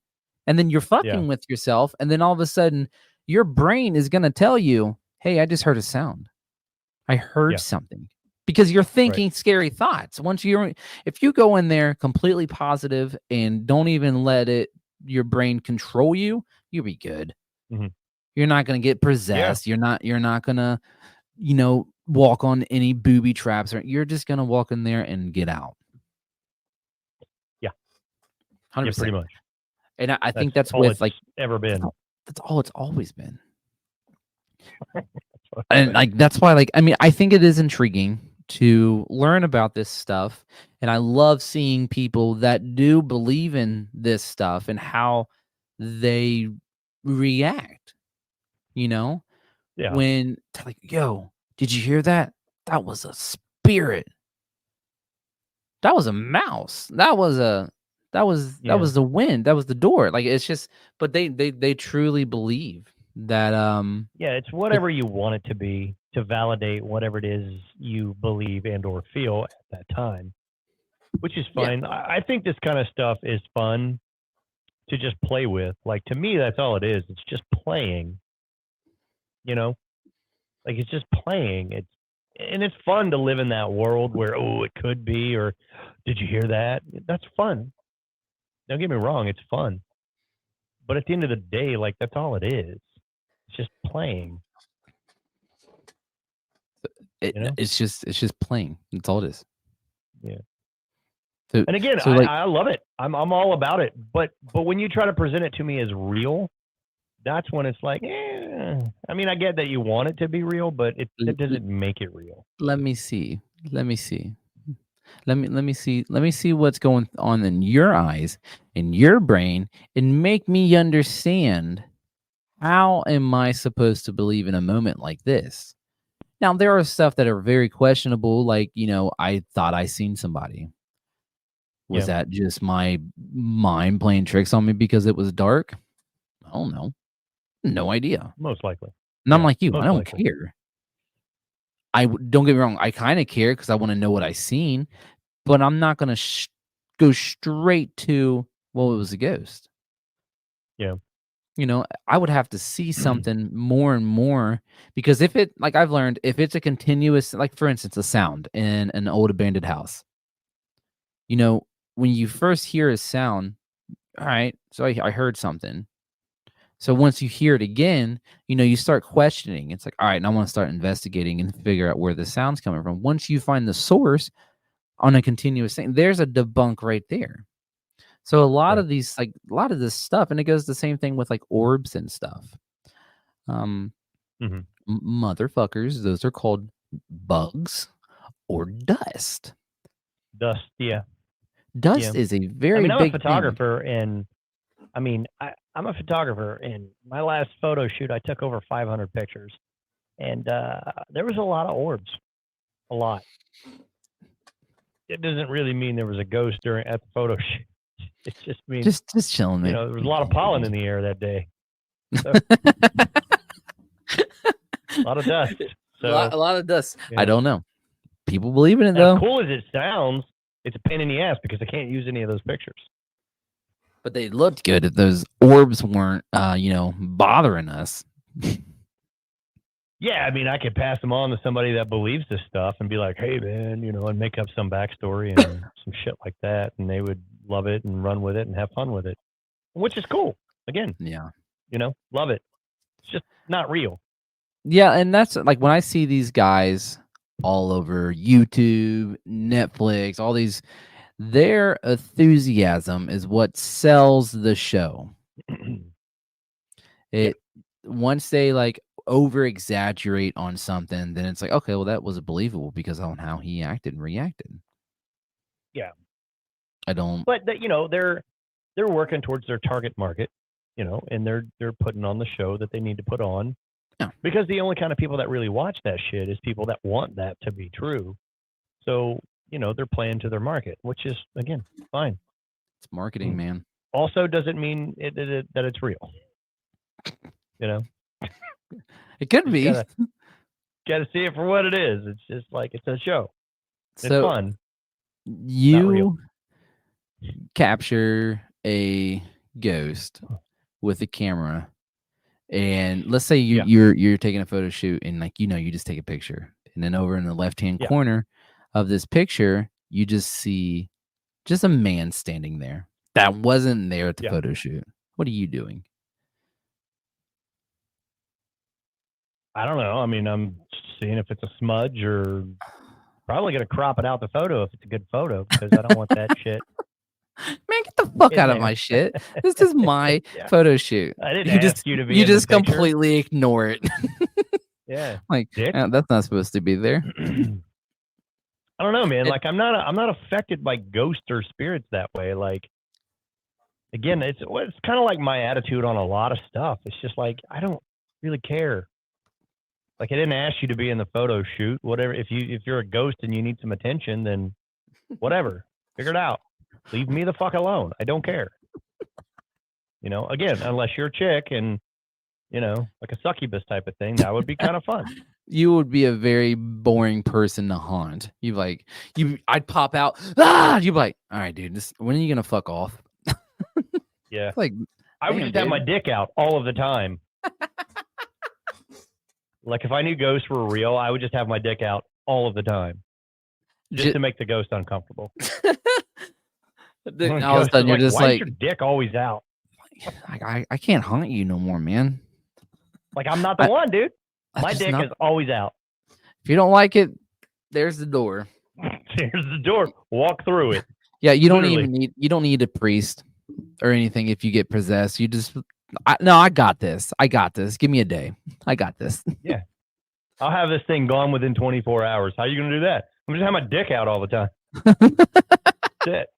and then you're fucking with yourself. And then all of a sudden your brain is going to tell you, hey, I just heard a sound. I heard something. Because you're thinking scary thoughts. If you go in there completely positive and don't even let your brain control you, you'll be good. Mm-hmm. You're not going to get possessed. You're not going to, walk on any booby traps. You're just going to walk in there and get out. Yeah. 100%. Yeah, pretty much. And I think that's with like ever been. That's all it's always been. And like that's why, like, I mean, I think it is intriguing to learn about this stuff, and I love seeing people that do believe in this stuff and how they react. When they're like, "Yo, did you hear that? That was a spirit. That was a mouse. That was the wind. That was the door." Like it's just, but they truly believe that. It's whatever you want it to be to validate whatever it is you believe and or feel at that time. which is Yeah. fine. I think this kind of stuff is fun to just play with. Like, to me, that's all it is. It's just playing, you know, like it's just playing. It's fun to live in that world where, oh, it could be, or did you hear that? That's fun. Don't get me wrong. It's fun. But at the end of the day, like, that's all it is. It's just playing. You know? It's just playing. That's all it is. Yeah. So, And again, so like, I love it. I'm all about it. But when you try to present it to me as real, that's when it's like, I mean, I get that you want it to be real, but it doesn't make it real. let me see. Let me see what's going on in your eyes, in your brain, and make me understand how am I supposed to believe in a moment like this. Now, there are stuff that are very questionable, like, I thought I seen somebody. Was that just my mind playing tricks on me because it was dark? I don't know. No idea. Most likely. And I'm like you. most I don't likely. care. Don't get me wrong. I kind of care because I want to know what I seen, but I'm not going to go straight to, well, it was a ghost. Yeah. I would have to see something more and more, because if it, like I've learned, if it's a continuous, like for instance, a sound in an old abandoned house, when you first hear a sound, all right, so I heard something. So once you hear it again, you start questioning. It's like, all right, now I want to start investigating and figure out where the sound's coming from. Once you find the source on a continuous thing, there's a debunk right there. So a lot of these, like a lot of this stuff, and it goes the same thing with like orbs and stuff. Motherfuckers, those are called bugs or dust. Dust, yeah. Dust is a very big I'm a photographer, thing. and I'm a photographer. And my last photo shoot, I took over 500 pictures, and there was a lot of orbs, a lot. It doesn't really mean there was a ghost at the photo shoot. It just means just chilling. There was a lot of pollen in the air that day. So, a lot of dust. So, a lot of dust. I don't know. People believe in it though. As cool as it sounds, it's a pain in the ass because I can't use any of those pictures. But they looked good if those orbs weren't, bothering us. Yeah, I mean, I could pass them on to somebody that believes this stuff and be like, hey, man, and make up some backstory and some shit like that. And they would love it and run with it and have fun with it, which is cool. Again, yeah, love it. It's just not real. Yeah, and that's like when I see these guys all over YouTube, Netflix, all these, their enthusiasm is what sells the show. Once they like over exaggerate on something, then it's like, okay, well, that was believable because on how he acted and reacted. Yeah, I don't. But they're working towards their target market, and they're putting on the show that they need to put on. Yeah. Because the only kind of people that really watch that shit is people that want that to be true. So they're playing to their market, which is again fine. It's marketing, man. Also, doesn't mean that it's real. It could be. Got to see it for what it is. It's just like it's a show. It's fun. You capture a ghost with a camera, and let's say you're taking a photo shoot, and like you just take a picture, and then over in the left-hand corner of this picture, you just see just a man standing there that wasn't there at the photo shoot. What are you doing? I don't know. I mean, I'm seeing if it's a smudge, or probably going to crop it out the photo if it's a good photo, because I don't want that shit. Man, get the fuck out of my shit. This is my photo shoot. I didn't ask you to be. You just completely ignore it. Yeah. Like that's not supposed to be there. I don't know, man. Like I'm not affected by ghosts or spirits that way. Like, again, it's kind of like my attitude on a lot of stuff. It's just like I don't really care. Like, I didn't ask you to be in the photo shoot. Whatever. If you're a ghost and you need some attention, then whatever. Figure it out. Leave me the fuck alone. I don't care. Again, unless you're a chick and like a succubus type of thing, that would be kind of fun. You would be a very boring person to haunt. I'd pop out. You'd be like, all right, dude, when are you gonna fuck off? Yeah. Like, I would damn, just have my dude. dick out all of the time. Like if I knew ghosts were real, I would just have my dick out all of the time, just to make the ghost uncomfortable. Then all of a Ghost sudden is you're like, just why is like, your dick always out? I can't haunt you no more, man. Like I'm not the I- one, dude. I'm My just dick not- is always out. If you don't like it, there's the door. Here's the door. Walk through it. Yeah, you don't Literally. even need a priest or anything if you get possessed. You just I got this. I got this. Give me a day. I got this. I'll have this thing gone within 24 hours. How are you gonna do that? I'm just having my dick out all the time. That's it.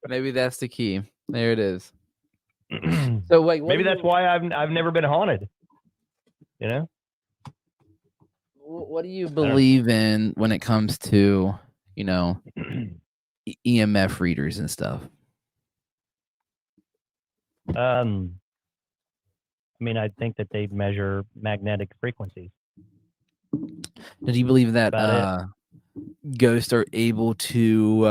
Maybe that's the key. There it is. So wait, Maybe that's why I've never been haunted. You know? What do you believe in when it comes to, EMF readers and stuff? I mean, I think that they measure magnetic frequencies. Do you believe that About ghosts are able to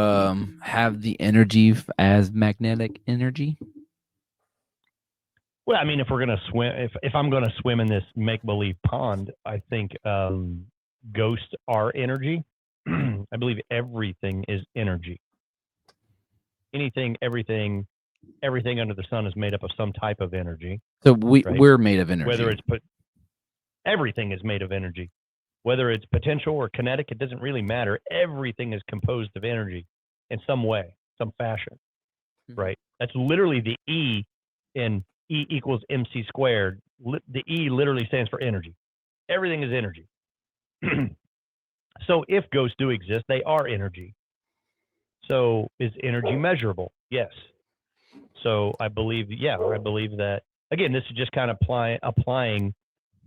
have the energy as magnetic energy? Well, I mean, if we're gonna swim, if I'm gonna swim in this make believe pond, I think ghosts are energy. I believe everything is energy. Anything, everything under the sun is made up of some type of energy. So Right. we're made of energy. Whether it's everything is made of energy. Whether it's potential or kinetic, it doesn't really matter. Everything is composed of energy in some way, some fashion. Mhm. Right? That's literally the E in E equals MC squared. The E literally stands for energy. Everything is energy. So if ghosts do exist, they are energy. So is energy measurable? Yes. So I believe that, again, this is just kind of applying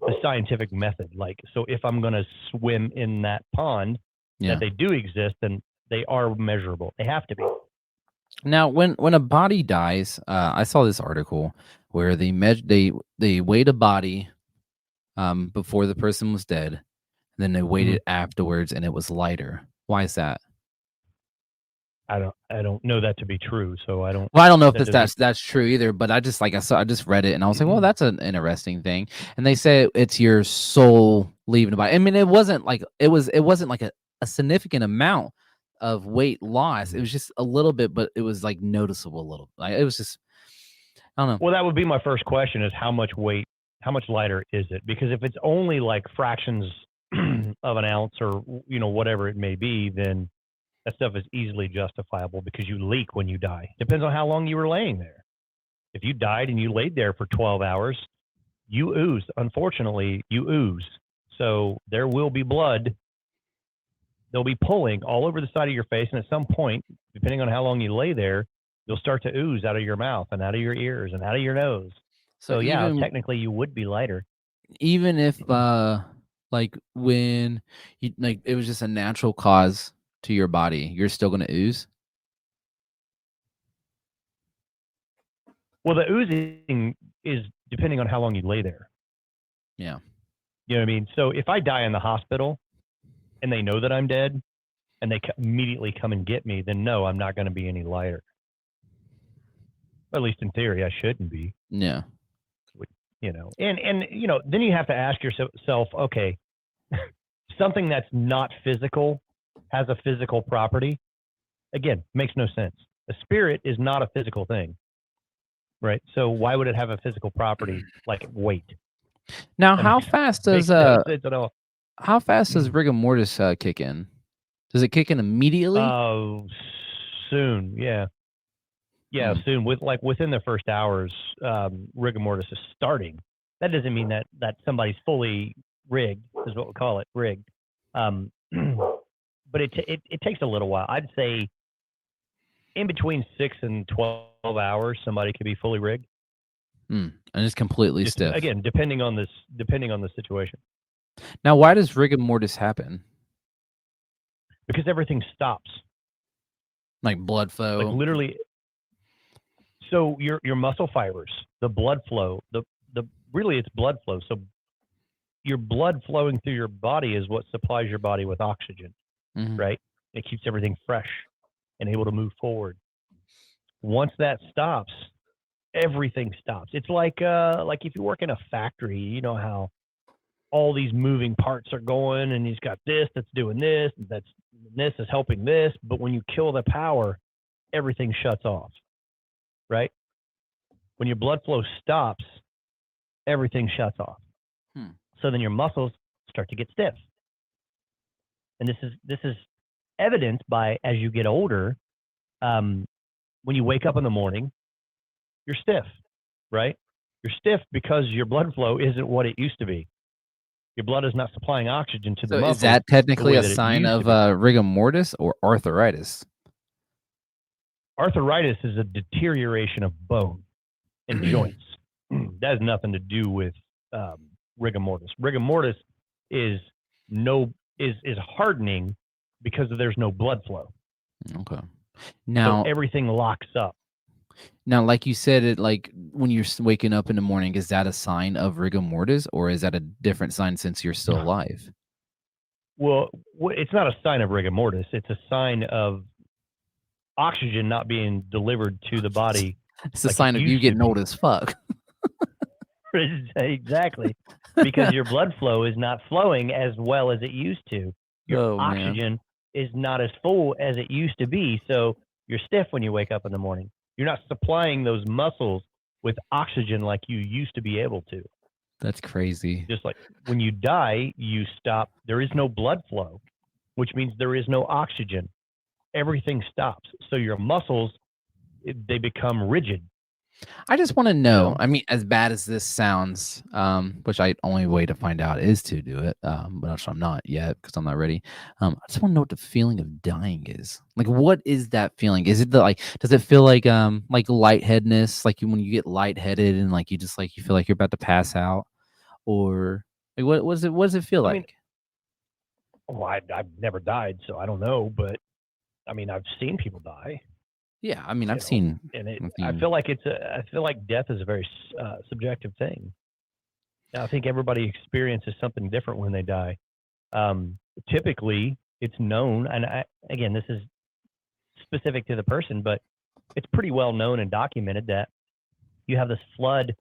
the scientific method. Like, so if I'm going to swim in that pond, Yeah. that they do exist, then they are measurable. They have to be. Now, when a body dies, I saw this article where they weighed a body before the person was dead, and then they weighed it afterwards, and it was lighter. Why is that? I don't know that to be true, so I don't. Well, I don't know if that that's true either, but I just read it and I was like, well, that's an interesting thing. And they say it's your soul leaving the body. I mean, it wasn't like a significant amount of weight loss. It was just a little bit, but it was like noticeable a little. Like it was just, I don't know. Well, that would be my first question: is how much lighter is it? Because if it's only like fractions of an ounce or whatever it may be, then that stuff is easily justifiable because you leak when you die. Depends on how long you were laying there. If you died and you laid there for 12 hours, you ooze. Unfortunately, you ooze. So there will be blood. They'll be pulling all over the side of your face. And at some point, depending on how long you lay there, you'll start to ooze out of your mouth and out of your ears and out of your nose. So yeah, technically you would be lighter. Even if like when you like it was just a natural cause to your body, you're still gonna ooze? Well, the oozing is depending on how long you lay there. Yeah. You know what I mean? So if I die in the hospital and they know that I'm dead and they immediately come and get me, then no, I'm not going to be any lighter. Or at least in theory, I shouldn't be. Yeah. And then you have to ask yourself, okay, something that's not physical has a physical property. Again, makes no sense. A spirit is not a physical thing, right? So why would it have a physical property like weight? Now, how fast does rigor mortis kick in? Does it kick in immediately? Soon, yeah. Yeah, soon. Within the first hours, rigor mortis is starting. That doesn't mean that somebody's fully rigged, is what we call it, rigged. But it takes a little while. I'd say in between 6 and 12 hours, somebody could be fully rigged. And it's completely stiff. Again, depending on the situation. Now, why does rigor mortis happen? Because everything stops. Like blood flow. Like literally. So your muscle fibers, the blood flow, really it's blood flow. So your blood flowing through your body is what supplies your body with oxygen, Mhm. right? It keeps everything fresh and able to move forward. Once that stops, everything stops. It's like if you work in a factory, you know how all these moving parts are going, and he's got this that's doing this, and this is helping this. But when you kill the power, everything shuts off, right? When your blood flow stops, everything shuts off. Hmm. So then your muscles start to get stiff. And this is evidenced by, as you get older, when you wake up in the morning, you're stiff, right? You're stiff because your blood flow isn't what it used to be. Your blood is not supplying oxygen to the So muscles. is that technically way a that it sign used of to be. rigor mortis or arthritis? Arthritis is a deterioration of bone and joints. That has nothing to do with rigor mortis. Rigor mortis is hardening because there's no blood flow. Okay. So Now, everything locks up. like you said, it like when you're waking up in the morning, is that a sign of rigor mortis, or is that a different sign since you're still alive? Well, it's not a sign of rigor mortis. It's a sign of oxygen not being delivered to the body. It's a like it sign of you used to getting be. old as fuck. Exactly. Because your blood flow is not flowing as well as it used to. Your Oh, man. oxygen is not as full as it used to be. So you're stiff when you wake up in the morning. You're not supplying those muscles with oxygen like you used to be able to. That's crazy. Just like when you die, you stop. There is no blood flow, which means there is no oxygen. Everything stops. So your muscles, they become rigid. I just want to know. know? I mean, as bad as this sounds, which I only way to find out is to do it, but I'm not yet because I'm not ready. I just want to know what the feeling of dying is. Like, what is that feeling? Is it does it feel like lightheadedness, like when you get lightheaded and like you just like you feel like you're about to pass out, or like what does it feel I like? mean, well, I've never died, so I don't know, but I mean, I've seen people die. Yeah, I mean, you I've know, seen. and I've I seen- feel like I feel like death is a very subjective thing. I think everybody experiences something different when they die. Typically, it's known, and again, this is specific to the person, but it's pretty well known and documented that you have this flood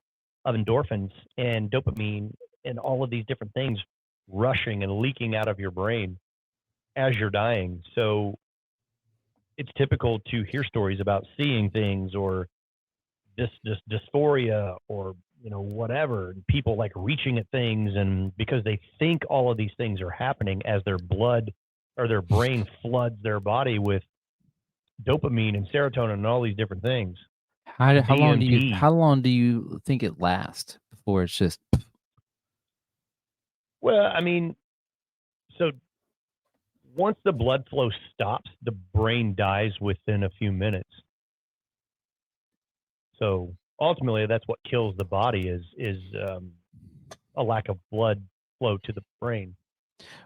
of endorphins and dopamine and all of these different things rushing and leaking out of your brain as you're dying. So it's typical to hear stories about seeing things or this dysphoria or whatever, people like reaching at things, and because they think all of these things are happening as their blood or their brain floods their body with dopamine and serotonin and all these different things. How long DMT. do you think it lasts before it's just? Well, I mean, so once the blood flow stops, the brain dies within a few minutes. So ultimately, that's what kills the body is a lack of blood flow to the brain,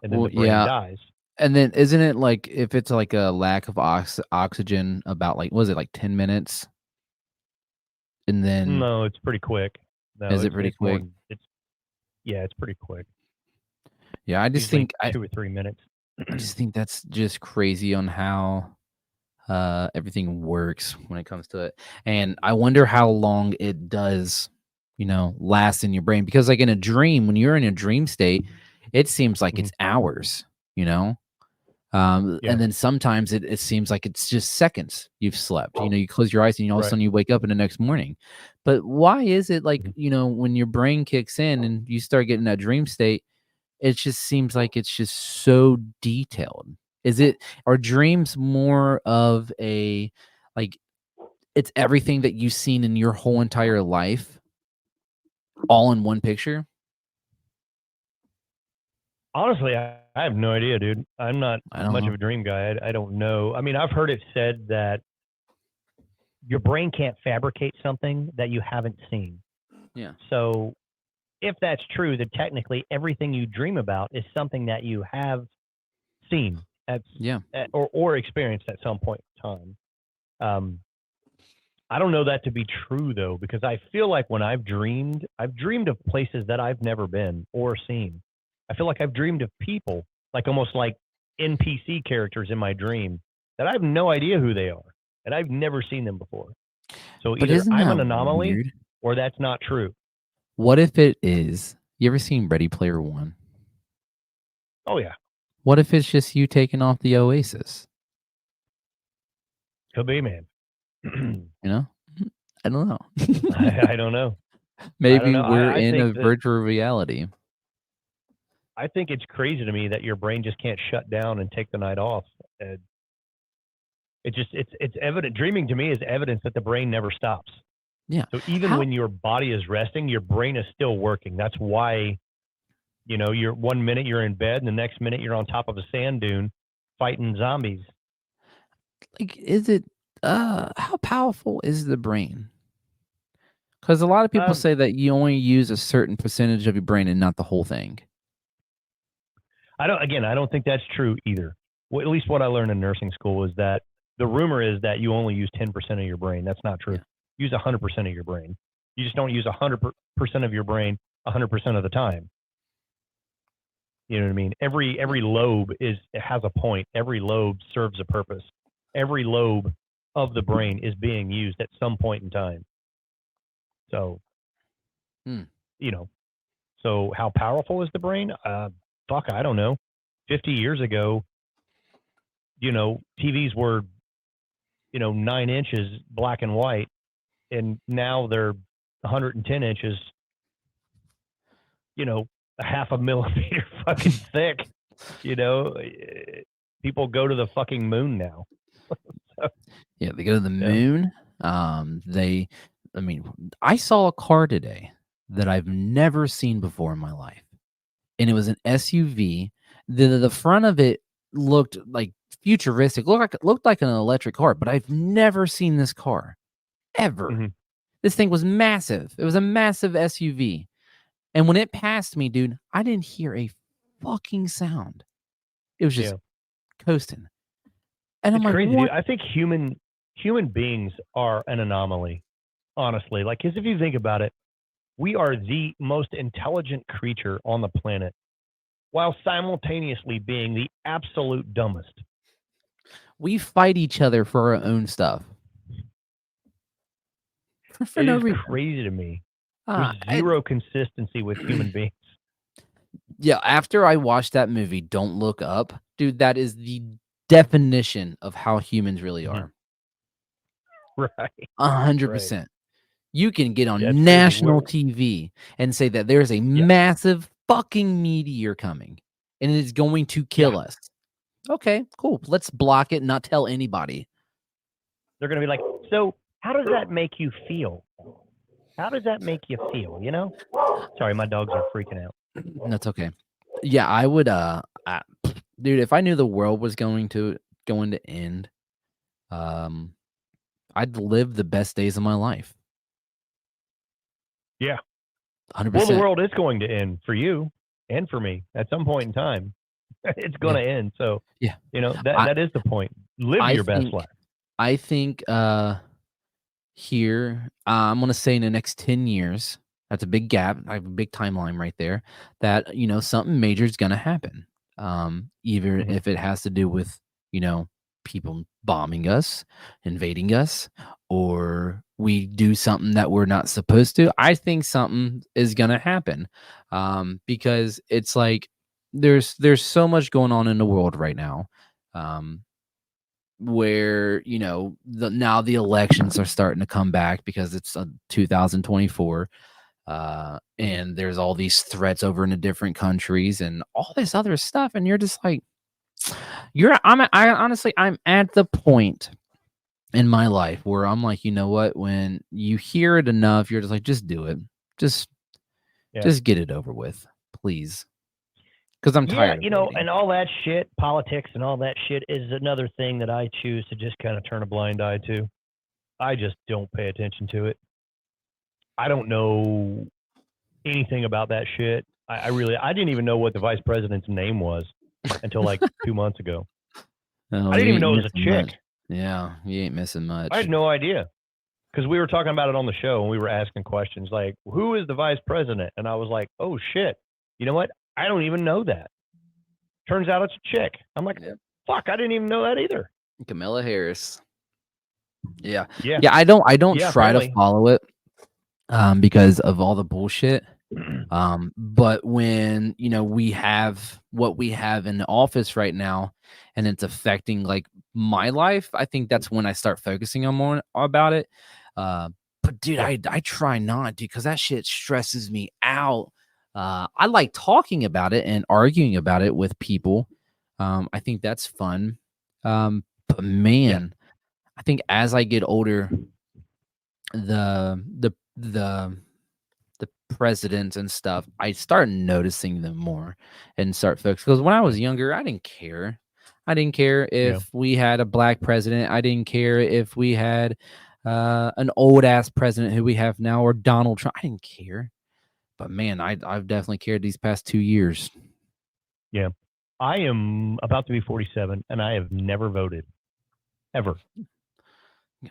and then Well, the brain yeah. dies. And then isn't it like if it's like a lack of oxygen about like was it like 10 minutes? And then No, it's pretty quick. No, is it pretty it's more, quick? it's pretty quick. Yeah, I just Usually think 2 or 3 minutes. I just think that's just crazy on how everything works when it comes to it. And I wonder how long it does, last in your brain, because like in a dream, when you're in a dream state, it seems like it's hours, Yeah. and then sometimes it seems like it's just seconds you've slept. You close your eyes and all of a Right. sudden you wake up in the next morning. But why is it like, when your brain kicks in and you start getting that dream state, it just seems like it's just so detailed. Are dreams more of a like it's everything that you've seen in your whole entire life all in one picture? Honestly, I have no idea, dude. I'm not I don't much know. of a dream guy. I don't know. I mean, I've heard it said that your brain can't fabricate something that you haven't seen. Yeah. So if that's true, then technically everything you dream about is something that you have seen or experienced at some point in time. I don't know that to be true though, because I feel like when I've dreamed of places that I've never been or seen. I feel like I've dreamed of people, like almost like NPC characters in my dream that I have no idea who they are, and I've never seen them before. So But either isn't I'm that an anomaly weird? or that's not true. What if it is? You ever seen Ready Player One? Oh yeah, What if it's just you taking off the Oasis? could be, man. You know, I don't know. I don't know. Maybe know. we're I in a think that- virtual reality. I think it's crazy to me that your brain just can't shut down and take the night off. It's evident. Dreaming to me is evidence that the brain never stops. Yeah. So even when your body is resting, your brain is still working. That's why, you're 1 minute you're in bed and the next minute you're on top of a sand dune fighting zombies. Like, is it? How powerful is the brain? Because a lot of people say that you only use a certain percentage of your brain and not the whole thing. I don't think that's true either. Well, at least what I learned in nursing school is that the rumor is that you only use 10% of your brain. That's not true. Yeah. Use 100% of your brain. You just don't use 100% of your brain 100% of the time. You know what I mean? Every lobe has a point. Every lobe serves a purpose. Every lobe of the brain is being used at some point in time. So, so how powerful is the brain? Fuck, I don't know. 50 years ago, TVs were, 9 inches black and white, and now they're 110 inches, a half a millimeter fucking thick. People go to the fucking moon now. Yeah, they go to the moon. I saw a car today that I've never seen before in my life. And it was an SUV. The front of it looked like futuristic. Looked like an electric car, but I've never seen this car ever. Mm-hmm. This thing was massive. It was a massive SUV. And when it passed me, dude, I didn't hear a fucking sound. It was just coasting. And It's I'm like, crazy, what? dude. I think human beings are an anomaly, honestly. Like, because if you think about it, we are the most intelligent creature on the planet, while simultaneously being the absolute dumbest. We fight each other for our own stuff. For It no is reason. crazy to me. There's zero consistency with human beings. Yeah, after I watched that movie, Don't Look Up, dude, that is the definition of how humans really are. Right. 100%. You can get on That's national crazy. TV and say that there's a massive fucking meteor coming and it is going to kill us. Okay, cool. Let's block it and not tell anybody. They're going to be like, so how does that make you feel? How does that make you feel, Sorry, my dogs are freaking out. That's okay. Yeah, I would dude, if I knew the world was going to end, I'd live the best days of my life. Yeah. 100%. Well, the world is going to end for you and for me at some point in time. It's going to end. So, that is the point. Live your best life. I think here, I'm going to say in the next 10 years, that's a big gap. I have a big timeline right there that, something major is going to happen. Either if it has to do with, people bombing us, invading us, or we do something that we're not supposed to. I think something is going to happen because it's like there's so much going on in the world right now where, now the elections are starting to come back because it's 2024 and there's all these threats over in the different countries and all this other stuff. And you're just like, I'm at the point in my life where I'm like, you know what? When you hear it enough, you're just like, just do it. Just get it over with, please. Because I'm tired. And all that shit, politics and all that shit is another thing that I choose to just kind of turn a blind eye to. I just don't pay attention to it. I don't know anything about that shit. I didn't even know what the vice president's name was until like 2 months ago. Oh, I didn't even know it was a chick. Much. Yeah, you ain't missing much. I had no idea. because we were talking about it on the show and we were asking questions like, who is the vice president? And I was like, oh shit, you know what? I don't even know that. Turns out it's a chick. I'm like, Yep. fuck, I didn't even know that either. Kamala Harris. Yeah. Yeah. I don't Yeah, try to apparently. follow it because of all the bullshit. But when we have what we have in the office right now and it's affecting like my life, I think that's when I start focusing on more about it. But dude, Yeah. I try not to, because that shit stresses me out. I like talking about it and arguing about it with people. I think that's fun. But man, I think as I get older, the presidents and stuff, I start noticing them more and start focusing. Because when I was younger, I didn't care. I didn't care if we had a black president. I didn't care if we had an old ass president who we have now, or Donald Trump. I didn't care. But man, I've definitely cared these past 2 years. Yeah. I am about to be 47 and I have never voted ever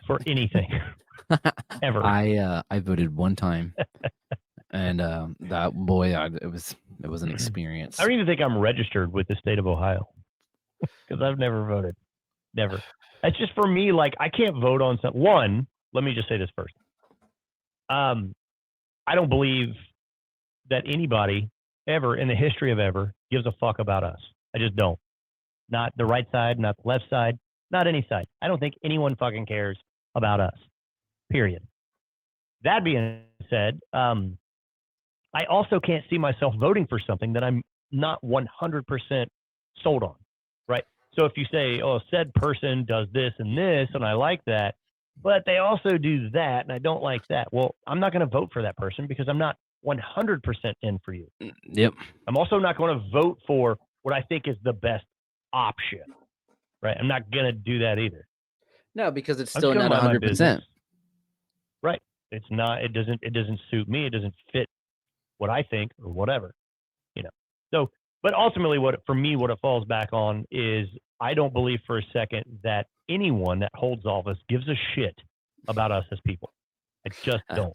for anything. Ever. I voted one time. And that boy, it was an experience. I don't even think I'm registered with the state of Ohio because I've never voted. Never. That's just for me. Like, I can't vote on something. One, let me just say this first. I don't believe that anybody ever in the history of ever gives a fuck about us. I just don't. Not the right side, not the left side, not any side. I don't think anyone fucking cares about us. Period. That being said, I also can't see myself voting for something that I'm not 100% sold on, right? So if you say, oh, said person does this and this, and I like that, but they also do that, and I don't like that, well, I'm not going to vote for that person because I'm not 100% in for you. Yep. I'm also not going to vote for what I think is the best option, right? I'm not going to do that either. No, because it's I'm still just not gonna mind my 100%. business. Right. It's not, it doesn't suit me. It doesn't fit what I think or whatever, So, but ultimately what it falls back on is I don't believe for a second that anyone that holds office gives a shit about us as people. I just don't.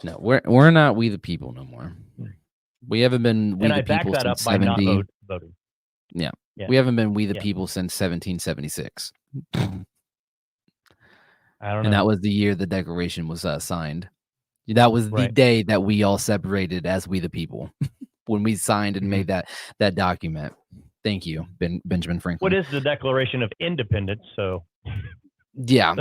No, we're not we the people no more. We haven't been we And the I back people that up since by not 70. voting. Yeah. Yeah. We haven't been we the Yeah. people since 1776. I don't And know. that was the year the Declaration was signed. That was the Right. day that we all separated as we the people when we signed and made that document. Thank you, Benjamin Franklin. What is the Declaration of Independence? So Yeah.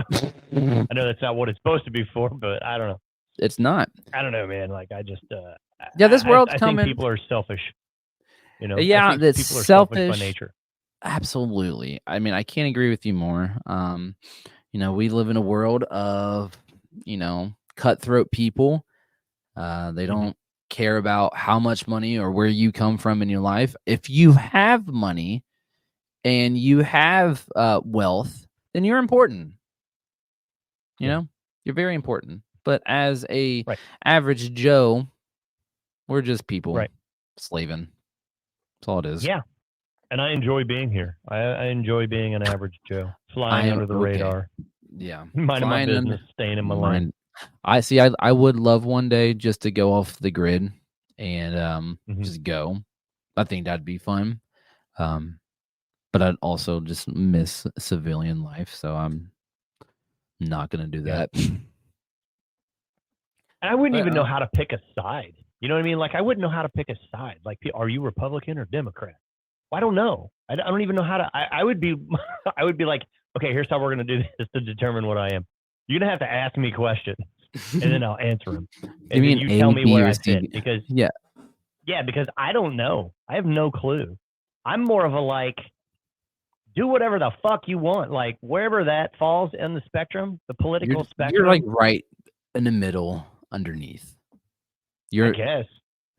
I know that's not what it's supposed to be for, but I don't know. It's not. I don't know, man. Like I just Yeah, this world's I coming. think people are selfish. Yeah, I think that's people are selfish by nature. Absolutely. I mean, I can't agree with you more. We live in a world of, cutthroat people. They don't care about how much money or where you come from in your life. If you have money and you have wealth, then you're important. You're very important. But as a average Joe, we're just people slaving. That's all it is. Yeah. And I enjoy being here. I enjoy being an average Joe, flying under the radar. Yeah. Minding my business, staying in my lane. I would love one day just to go off the grid and just go. I think that'd be fun. But I'd also just miss civilian life, so I'm not gonna do that. And I wouldn't even know how to pick a side. You know what I mean? Like I wouldn't know how to pick a side. Like, are you Republican or Democrat? Well, I don't know. I don't even know how to. I would be like, okay, here's how we're gonna do this to determine what I am. You're gonna have to ask me questions, and then I'll answer them. And then you tell me where I fit, because because I don't know. I have no clue. I'm more of a like, do whatever the fuck you want. Like wherever that falls in the spectrum, the political spectrum. You're like right in the middle, underneath. I guess.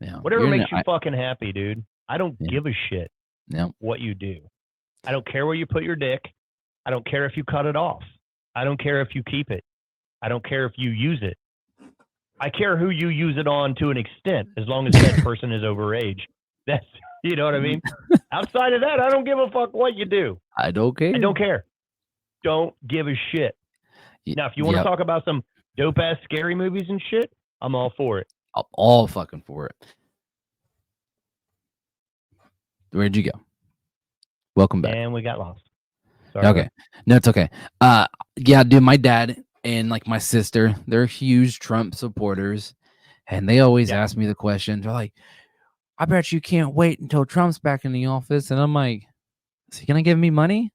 Yeah. Whatever makes you fucking happy, dude. I don't give a shit No. what you do. I don't care where you put your dick. I don't care if you cut it off. I don't care if you keep it. I don't care if you use it. I care who you use it on to an extent, as long as that person is over age. That's, you know what I mean? Outside of that, I don't give a fuck what you do. I don't care. I don't care. Don't give a shit. Now, if you want to talk about some dope ass scary movies and shit, I'm all for it. I'm all fucking for it. Where'd you go? Welcome back. And we got lost. Sorry. Okay. No, it's okay. Yeah, dude, my dad and like my sister, they're huge Trump supporters. And they always ask me the question. They're like, I bet you can't wait until Trump's back in the office. And I'm like, is he gonna give me money?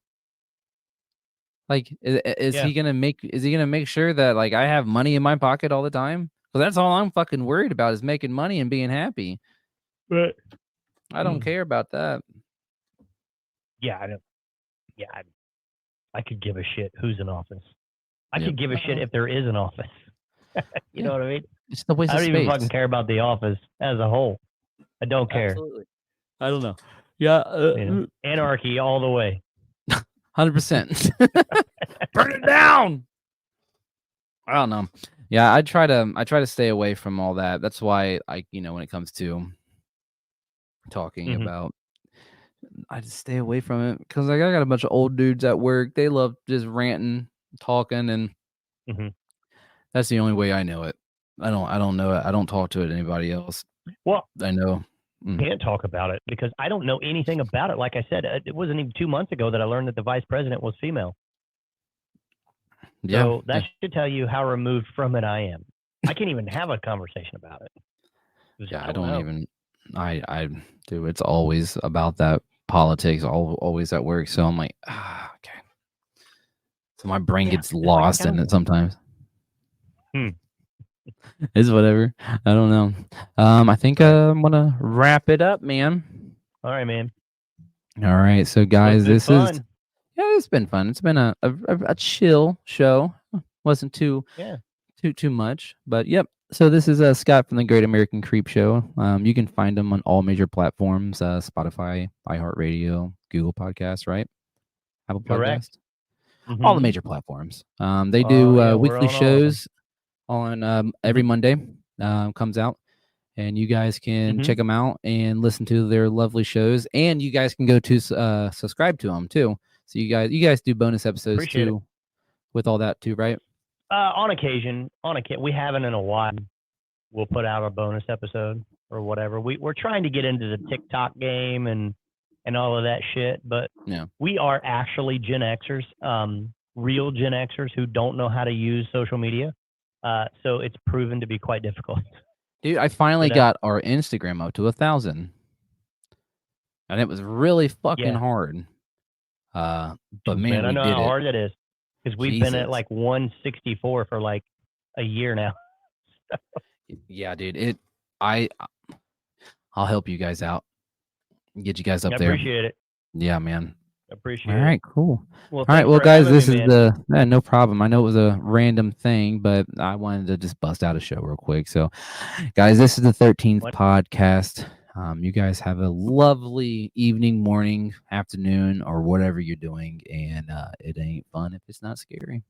Like, is he gonna make sure that like I have money in my pocket all the time? Because that's all I'm fucking worried about is making money and being happy. But I don't care about that. yeah, I don't. Yeah, I could give a shit who's in office. I Yep. could give a shit if there is an office. You know what I mean? It's the waste I of don't space. even fucking care about the office as a whole. I don't care. Absolutely. I don't know. Yeah. You know, anarchy all the way. 100%. Burn it down. I don't know. Yeah, I try to stay away from all that. That's why when it comes to talking about, I just stay away from it because I got a bunch of old dudes at work. They love just ranting, talking, and that's the only way I know it. I don't know it. I don't talk to it anybody else. Well, I know. Can't talk about it because I don't know anything about it. Like I said, it wasn't even 2 months ago that I learned that the vice president was female. Yeah. So that should tell you how removed from it I am. I can't even have a conversation about it. Yeah, I don't even. I do. It's always about that politics. Always at work. So I'm like, okay. So my brain gets lost in it sometimes. It's whatever. I don't know. I think I'm gonna wrap it up, man. All right, man. All right, so guys, this fun. is it's been fun. It's been a chill show. Wasn't too much, but yep. So this is Scott from the Great American Creep Show. You can find them on all major platforms: Spotify, iHeartRadio, Google Podcasts, right? Apple Podcasts, all the major platforms. They do weekly shows on every Monday. Comes out, and you guys can check them out and listen to their lovely shows. And you guys can go to subscribe to them too. So you guys do bonus episodes too, with all that too, right? On occasion, we haven't in a while. We'll put out a bonus episode or whatever. We're trying to get into the TikTok game and all of that shit, but we are actually Gen Xers, real Gen Xers who don't know how to use social media. So it's proven to be quite difficult. Dude, I finally got our Instagram up to 1,000, and it was really fucking hard. But man, I know how hard it is because we've been at like 164 for like a year now. Yeah, dude. I'll help you guys out. Get you guys up there. I appreciate it. Yeah, man. Appreciate it. All right, cool. Well, all right, well, guys, this is no problem. I know it was a random thing, but I wanted to just bust out a show real quick. So, guys, this is the 13th podcast. You guys have a lovely evening, morning, afternoon, or whatever you're doing, and it ain't fun if it's not scary.